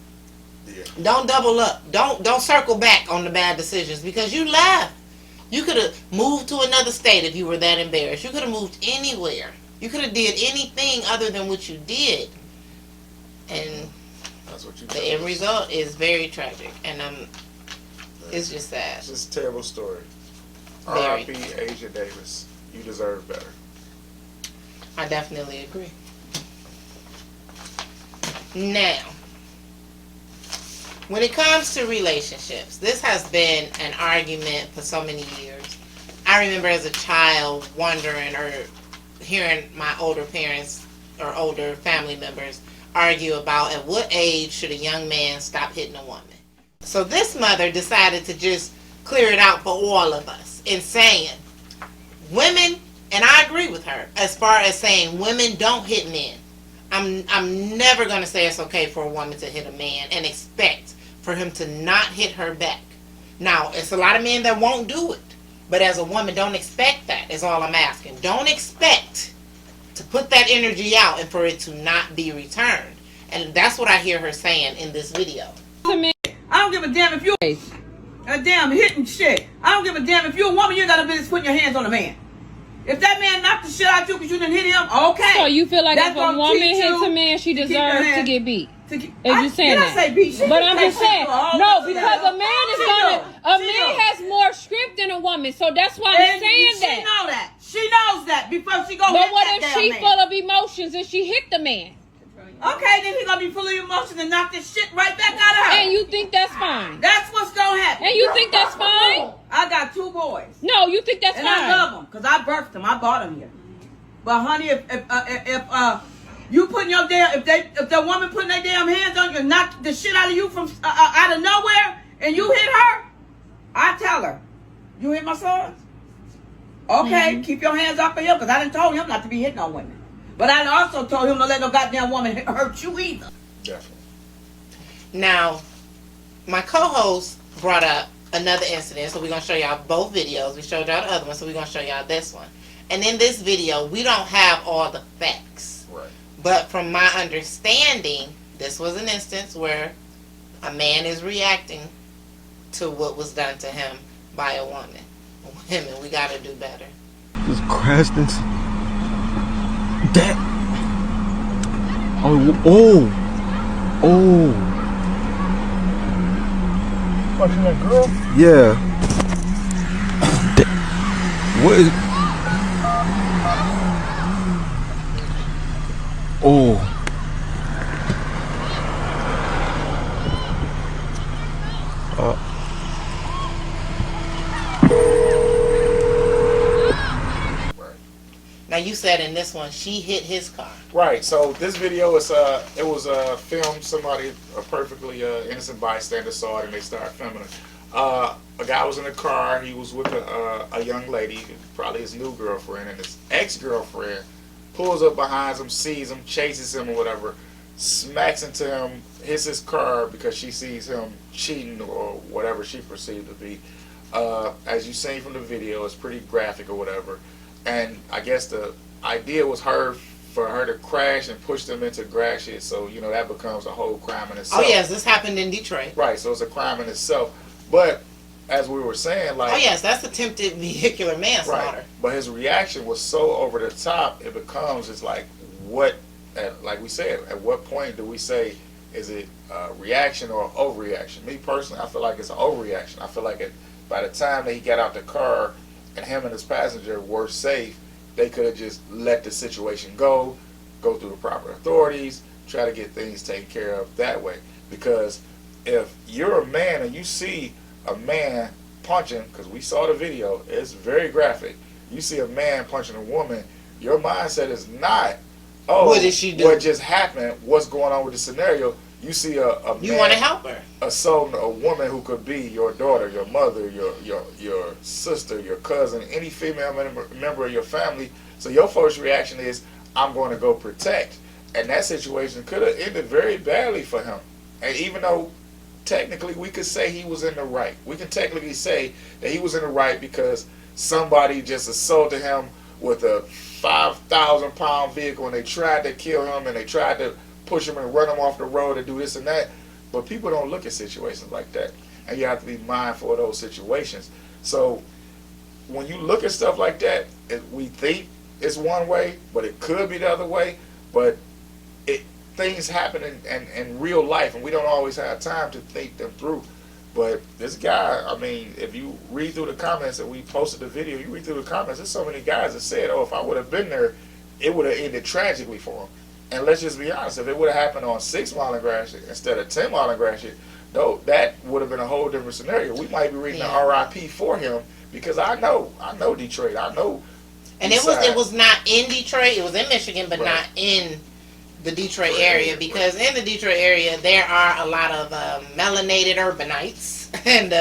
Yeah. Don't double up. Don't circle back on the bad decisions because you left. You could have moved to another state if you were that embarrassed. You could have moved anywhere. You could have did anything other than what you did. And that's what you the end result is very tragic. And it's just sad. It's just a terrible story. Very. R.I.P. Asia Davis. You deserve better. I definitely agree. Now, when it comes to relationships, this has been an argument for so many years. I remember as a child wondering or hearing my older parents or older family members argue about at what age should a young man stop hitting a woman. So this mother decided to just clear it out for all of us in saying women, and I agree with her as far as saying women don't hit men. I'm never going to say it's okay for a woman to hit a man and expect for him to not hit her back. Now, it's a lot of men that won't do it. But as a woman, don't expect that is all I'm asking. Don't expect to put that energy out and for it to not be returned. And that's what I hear her saying in this video. I don't give a damn if you're a damn hitting shit. I don't give a damn if you're a woman, you got a business putting your hands on a man. If that man knocked the shit out of you because you didn't hit him, okay. So you feel like That's if a woman hits a man, she deserves to get beat? If you saying that. I say beat? But I'm just saying, no, because a man is a man has more strength than a woman, so that's why I'm saying that. She know that. She knows that before she go hit But what that if damn she man. full of emotions and she hit the man? Okay, then he gonna be full of emotion and knock this shit right back out of her. And you think that's fine? That's what's gonna happen. And you think that's fine? I got 2 boys. No, you think that's and fine? I love them because I birthed them. I bought them here. But honey, if you putting your damn if the woman putting their damn hands on you and knock the shit out of you from out of nowhere and you hit her, I tell her, you hit my sons. Okay, keep your hands off of him because I done told him not to be hitting on women. But I also told him to let no goddamn woman hurt you either. Definitely. Now, my co-host brought up another incident, so we're going to show y'all both videos. We showed y'all the other one, so we're going to show y'all this one. And in this video, we don't have all the facts. Right. But from my understanding, this was an instance where a man is reacting to what was done to him by a woman. Women, we got to do better. Just crashed into that. Oh. Watching that girl? Yeah. What is? Oh. Now you said in this one she hit his car. Right. So this video is it was filmed. Somebody, a perfectly innocent bystander, saw it and they started filming it. A guy was in a car. He was with a young lady, probably his new girlfriend, and his ex-girlfriend pulls up behind him, sees him, chases him or whatever, smacks into him, hits his car because she sees him cheating or whatever she perceived to be. As you seen from the video, it's pretty graphic or whatever. And I guess the idea was for her to crash and push them into grass shit. So, you know, that becomes a whole crime in itself. Oh, yes, this happened in Detroit. Right, so it's a crime in itself. But as we were saying, like... Oh, yes, that's attempted vehicular manslaughter. Right. But his reaction was so over the top, it becomes, it's like, what, like we said, at what point do we say, is it a reaction or overreaction? Me personally, I feel like it's an overreaction. I feel like by the time that he got out the car and him and his passenger were safe, they could have just let the situation go through the proper authorities, try to get things taken care of that way. Because if you're a man and you see a man punching, because we saw the video, it's very graphic. You see a man punching a woman, your mindset is not, oh, what did she do? What just happened? What's going on with the scenario? You see a you man want to help her. assaulting a woman who could be your daughter, your mother, your sister, your cousin, any female member of your family. So your first reaction is, I'm going to go protect. And that situation could have ended very badly for him. And even though technically we could say he was in the right, we can technically say that he was in the right because somebody just assaulted him with a 5,000-pound vehicle, and they tried to kill him, and they tried to push him and run him off the road and do this and that. But people don't look at situations like that, and you have to be mindful of those situations. So when you look at stuff like that, we think it's one way, but it could be the other way. But things happen in real life, and we don't always have time to think them through. But this guy, I mean, if you read through the comments, and we posted the video, you read through the comments, there's so many guys that said, oh, if I would have been there, it would have ended tragically for him. And let's just be honest, if it would have happened on 6 Mile and Gratiot instead of 10 Mile and Gratiot, no, that would have been a whole different scenario. We might be reading an RIP for him, because I know Detroit, I know. And it was not in Detroit, it was in Michigan, but not in the Detroit area, because in the Detroit area there are a lot of melanated urbanites, and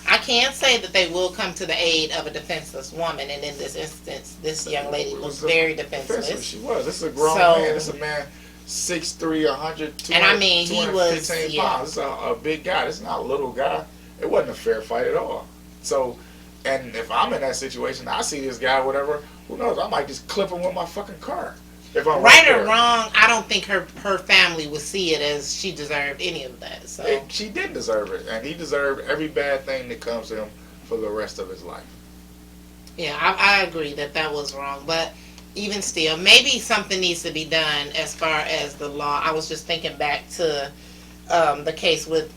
I can say that they will come to the aid of a defenseless woman, and in this instance this young lady was very defenseless. She was. This is a grown man. This is a man 6'3", 100, 200, and I mean, he was 215 pounds. This is a big guy. This is not a little guy. It wasn't a fair fight at all. So, and if I'm in that situation, I see this guy, whatever, who knows, I might just clip him with my fucking car. If I'm right or wrong, I don't think her family would see it as she deserved any of that. So she did deserve it, and he deserved every bad thing that comes to him for the rest of his life. Yeah, I agree that was wrong, but even still, maybe something needs to be done as far as the law. I was just thinking back to the case with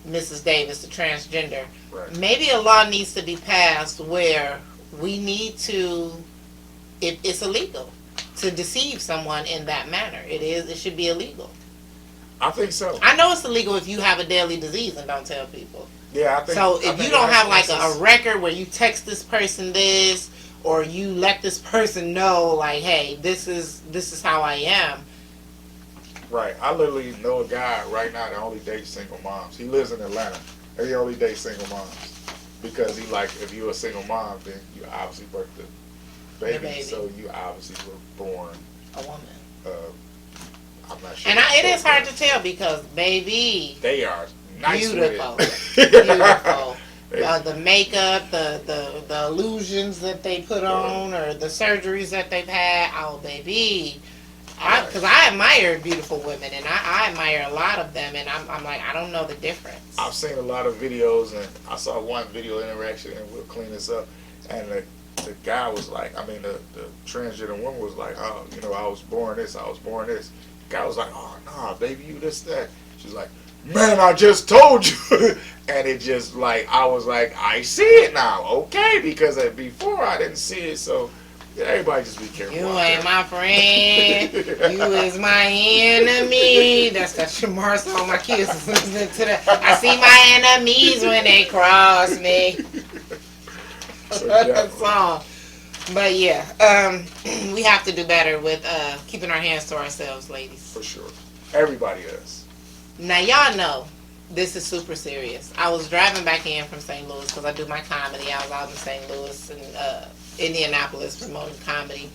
Mrs. Davis, the transgender. Right. Maybe a law needs to be passed where we need to, it's illegal to deceive someone in that manner. It should be illegal. I think so. I know it's illegal if you have a deadly disease and don't tell people. Yeah, I think so. If you don't have like a record where you text this person this, or you let this person know, like, hey, this is how I am. Right. I literally know a guy right now that only dates single moms. He lives in Atlanta, and he only dates single moms because he like, if you're a single mom, then you obviously birthed the baby, so you obviously were born a woman. I'm not sure. And it is hard to tell because, baby, they are nice beautiful, beautiful. The makeup, the illusions that they put on, or the surgeries that they've had. Oh, baby, because I admire beautiful women, and I admire a lot of them, and I'm like, I don't know the difference. I've seen a lot of videos, and I saw one video interaction, and we'll clean this up, and the guy was like, I mean, the transgender woman was like, oh, you know, I was born this. The guy was like, oh, nah, baby, you this, that. She's like, man, I just told you. And it just like, I was like, I see it now. Okay, because before I didn't see it. So everybody just be careful. You ain't my friend. You is my enemy. That's that Shamar song my kids listening to that. I see my enemies when they cross me. That song. But yeah, we have to do better with keeping our hands to ourselves, ladies. For sure. Everybody does. Now y'all know this is super serious. I was driving back in from St. Louis because I do my comedy. I was out in St. Louis and Indianapolis promoting comedy.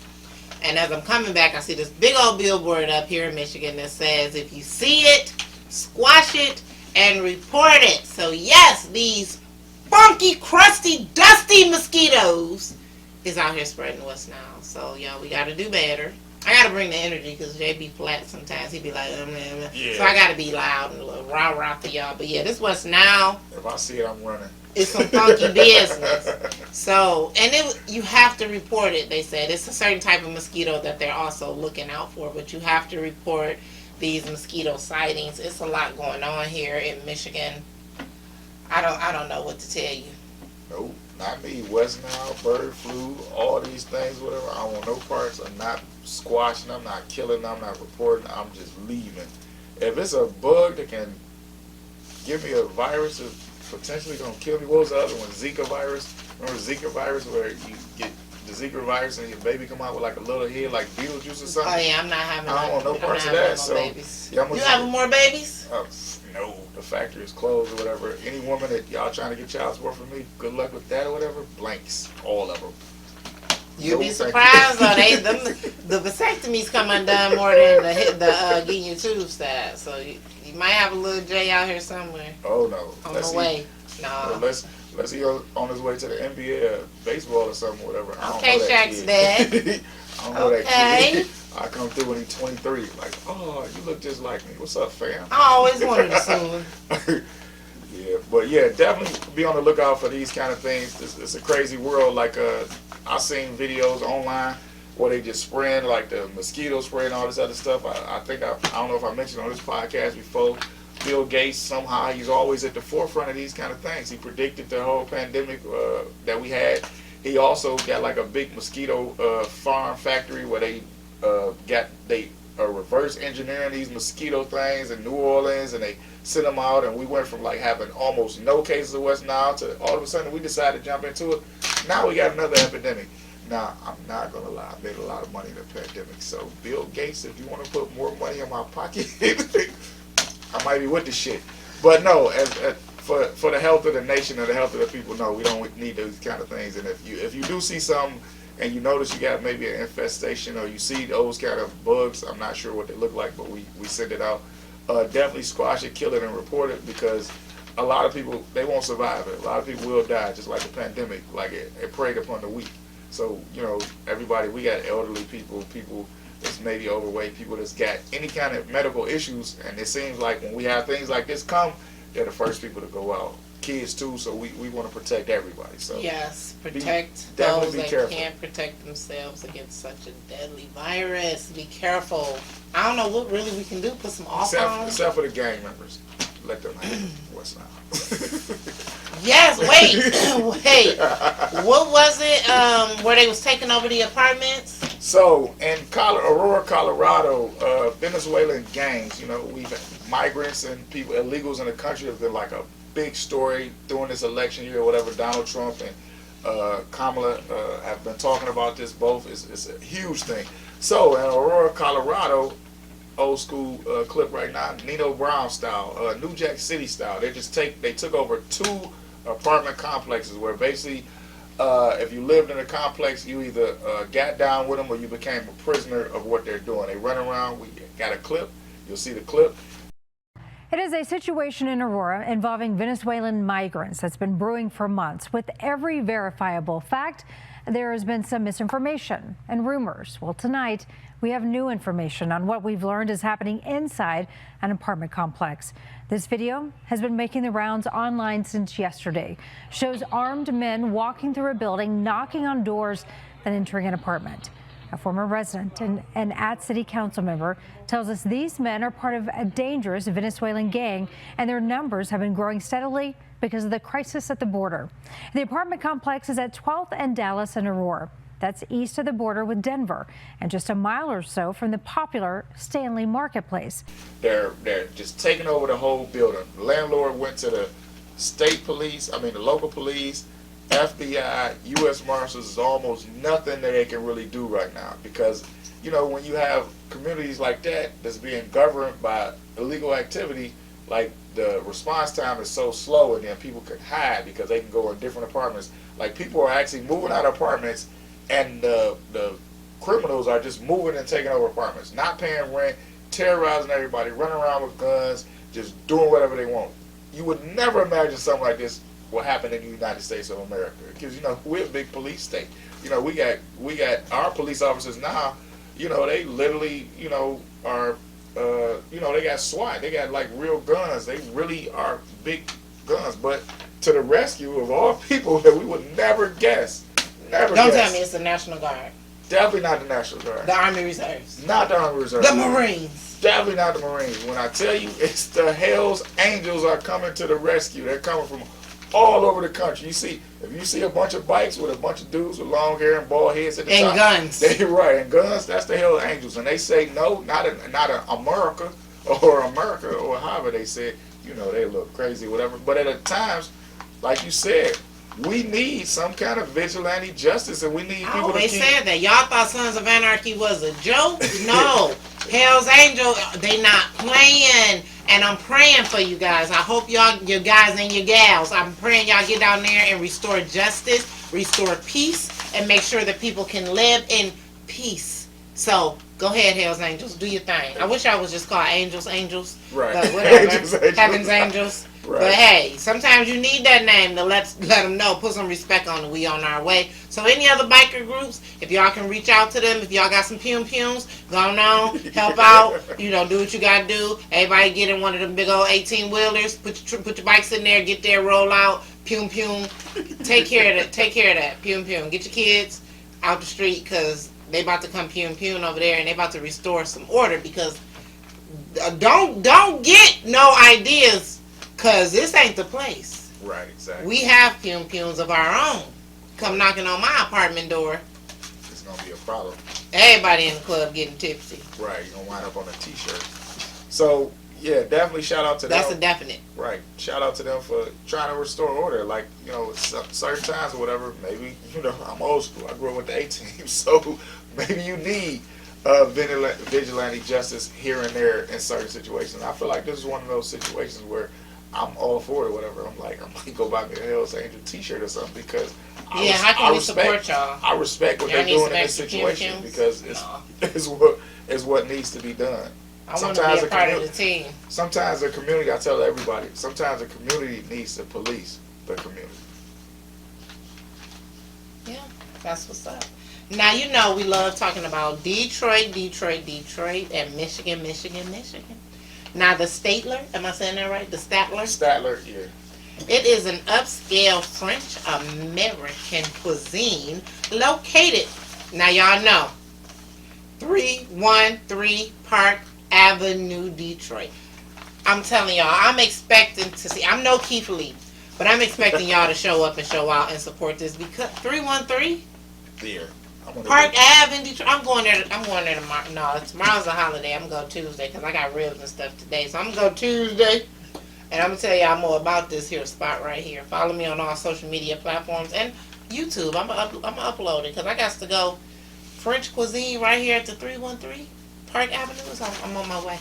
And as I'm coming back, I see this big old billboard up here in Michigan that says, if you see it, squash it and report it. So yes, these funky, crusty, dusty mosquitoes is out here spreading what's now. So, yo, we got to do better. I got to bring the energy because Jay be flat sometimes. He be like, yeah. So I got to be loud and a little rah-rah for y'all. But yeah, this what's now. If I see it, I'm running. It's some funky business. So, and you have to report it, they said. It's a certain type of mosquito that they're also looking out for, but you have to report these mosquito sightings. It's a lot going on here in Michigan. I don't know what to tell you. Nope, not me. West Nile, bird flu, all these things, whatever. I don't want no parts. I'm not squashing them, not killing them, not reporting. I'm just leaving. If it's a bug that can give me a virus that potentially gonna kill me, what was the other one? Zika virus. Remember Zika virus, where you get the Zika virus and your baby come out with like a little head like Beetlejuice or something? Oh yeah, I'm not having. I don't want no parts of that. So babies. Yeah, you having more babies? No, the factory is closed or whatever. Any woman that y'all trying to get child support from me, good luck with that or whatever. Blanks, all of them. You'll be surprised though. The vasectomies come undone more than the getting your tubes tied. So you might have a little J out here somewhere. Oh no, on the way. No. Unless he on his way to the NBA or baseball or something, whatever. I don't Okay, know that Shaq's kid. dad. I don't know that Okay. kid. I come through when he's 23. Like, oh, you look just like me. What's up, fam? I always wanted to see. Yeah, but yeah, definitely be on the lookout for these kind of things. It's a crazy world. Like, I've seen videos online where they just spraying like the mosquito spray and all this other stuff. I think I don't know if I mentioned on this podcast before. Bill Gates, somehow he's always at the forefront of these kind of things. He predicted the whole pandemic that we had. He also got like a big mosquito farm factory where they reverse engineering these mosquito things in New Orleans, and they sent them out, and we went from like having almost no cases of West Nile to all of a sudden we decided to jump into it. Now we got another epidemic. Now, I'm not going to lie, I made a lot of money in the pandemic. So, Bill Gates, if you want to put more money in my pocket, I might be with the shit. But no, for the health of the nation and the health of the people, no, we don't need those kind of things. And if you do see something and you notice you got maybe an infestation or you see those kind of bugs, I'm not sure what they look like, but we send it out. Definitely squash it, kill it, and report it, because a lot of people, they won't survive it. A lot of people will die, just like the pandemic, like it preyed upon the weak. So, you know, everybody, we got elderly people, people that's maybe overweight, people that's got any kind of medical issues, and it seems like when we have things like this come, they're the first people to go out. Kids too, so we want to protect everybody. So yes, protect those that can't protect themselves against such a deadly virus. Be careful. I don't know what really we can do. Put some off on. Except for the gang members. Let them have what's now. Yes, wait. What was it where they was taking over the apartments? So, in Aurora, Colorado, Venezuelan gangs, you know, we've had migrants and people, illegals in the country have been like a big story during this election year or whatever. Donald Trump and Kamala have been talking about this both. It's a huge thing. So, in Aurora, Colorado, old school clip right now, Nino Brown style, New Jack City style. They took over 2 apartment complexes where basically if you lived in a complex, you either got down with them or you became a prisoner of what they're doing. They run around. We got a clip. You'll see the clip. It is a situation in Aurora involving Venezuelan migrants that's been brewing for months. With every verifiable fact, there has been some misinformation and rumors. Well, tonight, we have new information on what we've learned is happening inside an apartment complex. This video has been making the rounds online since yesterday. Shows armed men walking through a building, knocking on doors, then entering an apartment. A former resident and at-city council member tells us these men are part of a dangerous Venezuelan gang, and their numbers have been growing steadily because of the crisis at the border. The apartment complex is at 12th and Dallas and Aurora. That's east of the border with Denver, and just a mile or so from the popular Stanley Marketplace. They're just taking over the whole building. The landlord went to the the local police, FBI, U.S. Marshals. Is almost nothing that they can really do right now, because, you know, when you have communities like that that's being governed by illegal activity, like the response time is so slow, and then people can hide because they can go in different apartments. Like, people are actually moving out of apartments, and the criminals are just moving and taking over apartments, not paying rent, terrorizing everybody, running around with guns, just doing whatever they want. You would never imagine something like this will happen in the United States of America, because, you know, we're a big police state. You know, we got our police officers now, you know, they literally, you know, are you know, they got SWAT, they got like real guns, they really are big guns. But to the rescue of all people that we would never guess. Don't tell me it's the National Guard. Definitely not the National Guard. The Army Reserves. Not the Army Reserves. The Marines. Definitely not the Marines. When I tell you, it's the Hell's Angels are coming to the rescue. They're coming from all over the country. If you see a bunch of bikes with a bunch of dudes with long hair and bald heads at the top. And guns. And guns, that's the Hell's Angels. And they say, no, not in America or however they said. You know, they look crazy, whatever. But at times, like you said, we need some kind of vigilante justice, and we need people to keep... said that. Y'all thought Sons of Anarchy was a joke? No. Hell's Angel, they not playing. And I'm praying for you guys. I hope your guys and your gals, I'm praying y'all get down there and restore justice, restore peace, and make sure that people can live in peace. So, go ahead, Hell's Angels. Do your thing. I wish I was just called Angels. Right. But whatever. Angels. Heaven's Angels. Right. But hey, sometimes you need that name to let them know, put some respect on it. We on our way. So any other biker groups, if y'all can reach out to them, if y'all got some pums, go on, help out. You know, do what you gotta do. Everybody get in one of them big old 18-wheelers. Put your bikes in there, get there, roll out, pum. Take care of that. Take care of that. Pum. Get your kids out the street because they about to come pum over there, and they about to restore some order. Because don't get no ideas. Cause this ain't the place. Right, exactly. We have pums of our own. Come knocking on my apartment door. It's gonna be a problem. Everybody in the club getting tipsy. Right, you're gonna wind up on a t-shirt. So yeah, definitely shout out to them. That's a definite. Right. Shout out to them for trying to restore order. Like, you know, certain times or whatever, maybe, you know, I'm old school. I grew up with the A-team, so maybe you need vigilante justice here and there in certain situations. I feel like this is one of those situations where I'm all for it or whatever. I'm like, I might go buy me a Hell's Angel t-shirt or something because how can we support y'all? I respect what they're doing in this situation because it's what needs to be done. I want to be a part of the team. Sometimes the community, I tell everybody, sometimes the community needs to police the community. Yeah, that's what's up. Now, you know we love talking about Detroit, and Michigan. Now, the Statler, am I saying that right? The Statler? Statler, yeah. It is an upscale French-American cuisine located, now y'all know, 313 Park Avenue, Detroit. I'm telling y'all, I'm expecting to see, I'm no Keith Lee, but I'm expecting y'all to show up and show out and support this because 313? Yeah. Park Ave in Detroit. I'm going there tomorrow. No, tomorrow's a holiday. I'm going to go Tuesday because I got ribs and stuff today. So I'm going to go Tuesday. And I'm going to tell y'all more about this here spot right here. Follow me on all social media platforms and YouTube. I'm going to upload it because I got to go French cuisine right here at the 313 Park Avenue. So I'm on my way.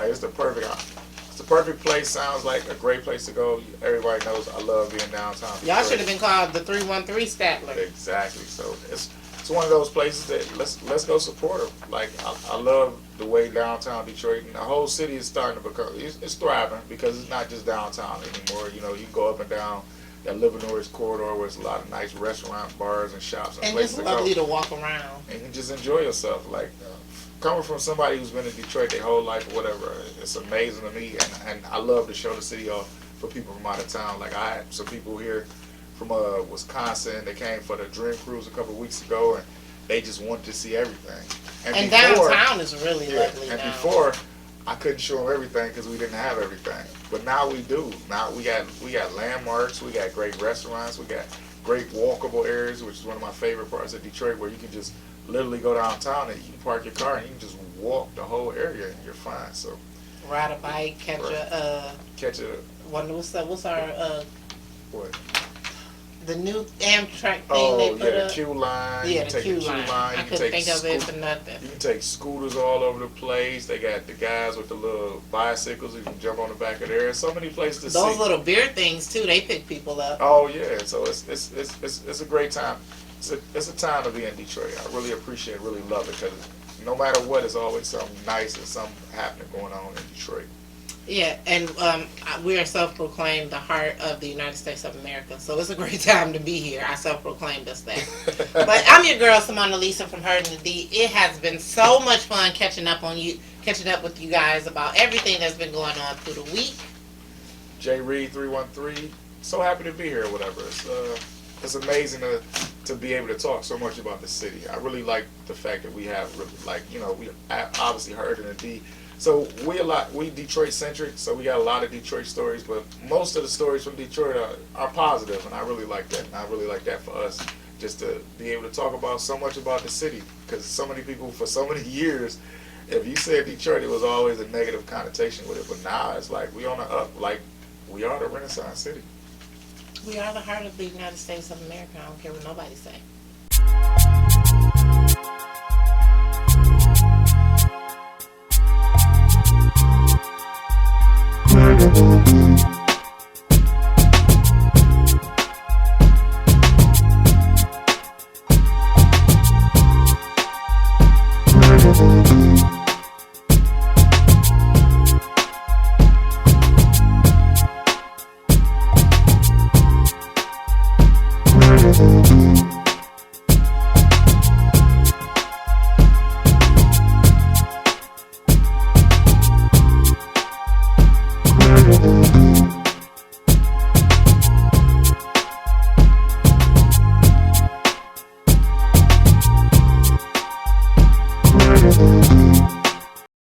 It's the perfect place. Sounds like a great place to go. Everybody knows I love being downtown. Y'all should have been called the 313 Statler. Exactly. So it's one of those places that let's go support them. Like I love the way downtown Detroit and the whole city is starting to become it's thriving because it's not just downtown anymore. You know, you can go up and down that Livernois corridor where there's a lot of nice restaurants, bars, and shops and places it's lovely to walk around. And you can just enjoy yourself. Like coming from somebody who's been in Detroit their whole life or whatever, it's amazing to me. And I love to show the city off for people from out of town. Like I had some people here from Wisconsin. They came for the Dream Cruise a couple of weeks ago, and they just wanted to see everything. And downtown is really lovely. And now. before, I couldn't show them everything because we didn't have everything. But now we do. Now we got landmarks. We got great restaurants. We got great walkable areas, which is one of my favorite parts of Detroit, where you can just literally go downtown and you can park your car and you can just walk the whole area and you're fine. So ride a bike, catch a what's our what? The new Amtrak thing they put up. The Q line. Yeah, the Q line. I couldn't think of it for nothing. You can take scooters all over the place. They got the guys with the little bicycles. You can jump on the back of there. So many places to see. Those little beer things too. They pick people up. Oh yeah. So it's a great time. It's a time to be in Detroit. I really appreciate, really love it because no matter what, there's always something nice and something happening going on in Detroit. Yeah, and we are self-proclaimed the heart of the United States of America, so it's a great time to be here. I self-proclaimed us that. But I'm your girl, Simona Lisa from Herd and the D. It has been so much fun catching up with you guys about everything that's been going on through the week. J Reed 313. so happy to be here or whatever. It's amazing to be able to talk so much about the city. I really like the fact that we have, we obviously heard in the D. So we Detroit centric, so we got a lot of Detroit stories, but most of the stories from Detroit are positive, and I really like that. And I really like that for us, just to be able to talk about so much about the city, because so many people for so many years, if you said Detroit, it was always a negative connotation with it, but now it's like we on the up, like we are the Renaissance city. We are the heart of the United States of America. I don't care what nobody say.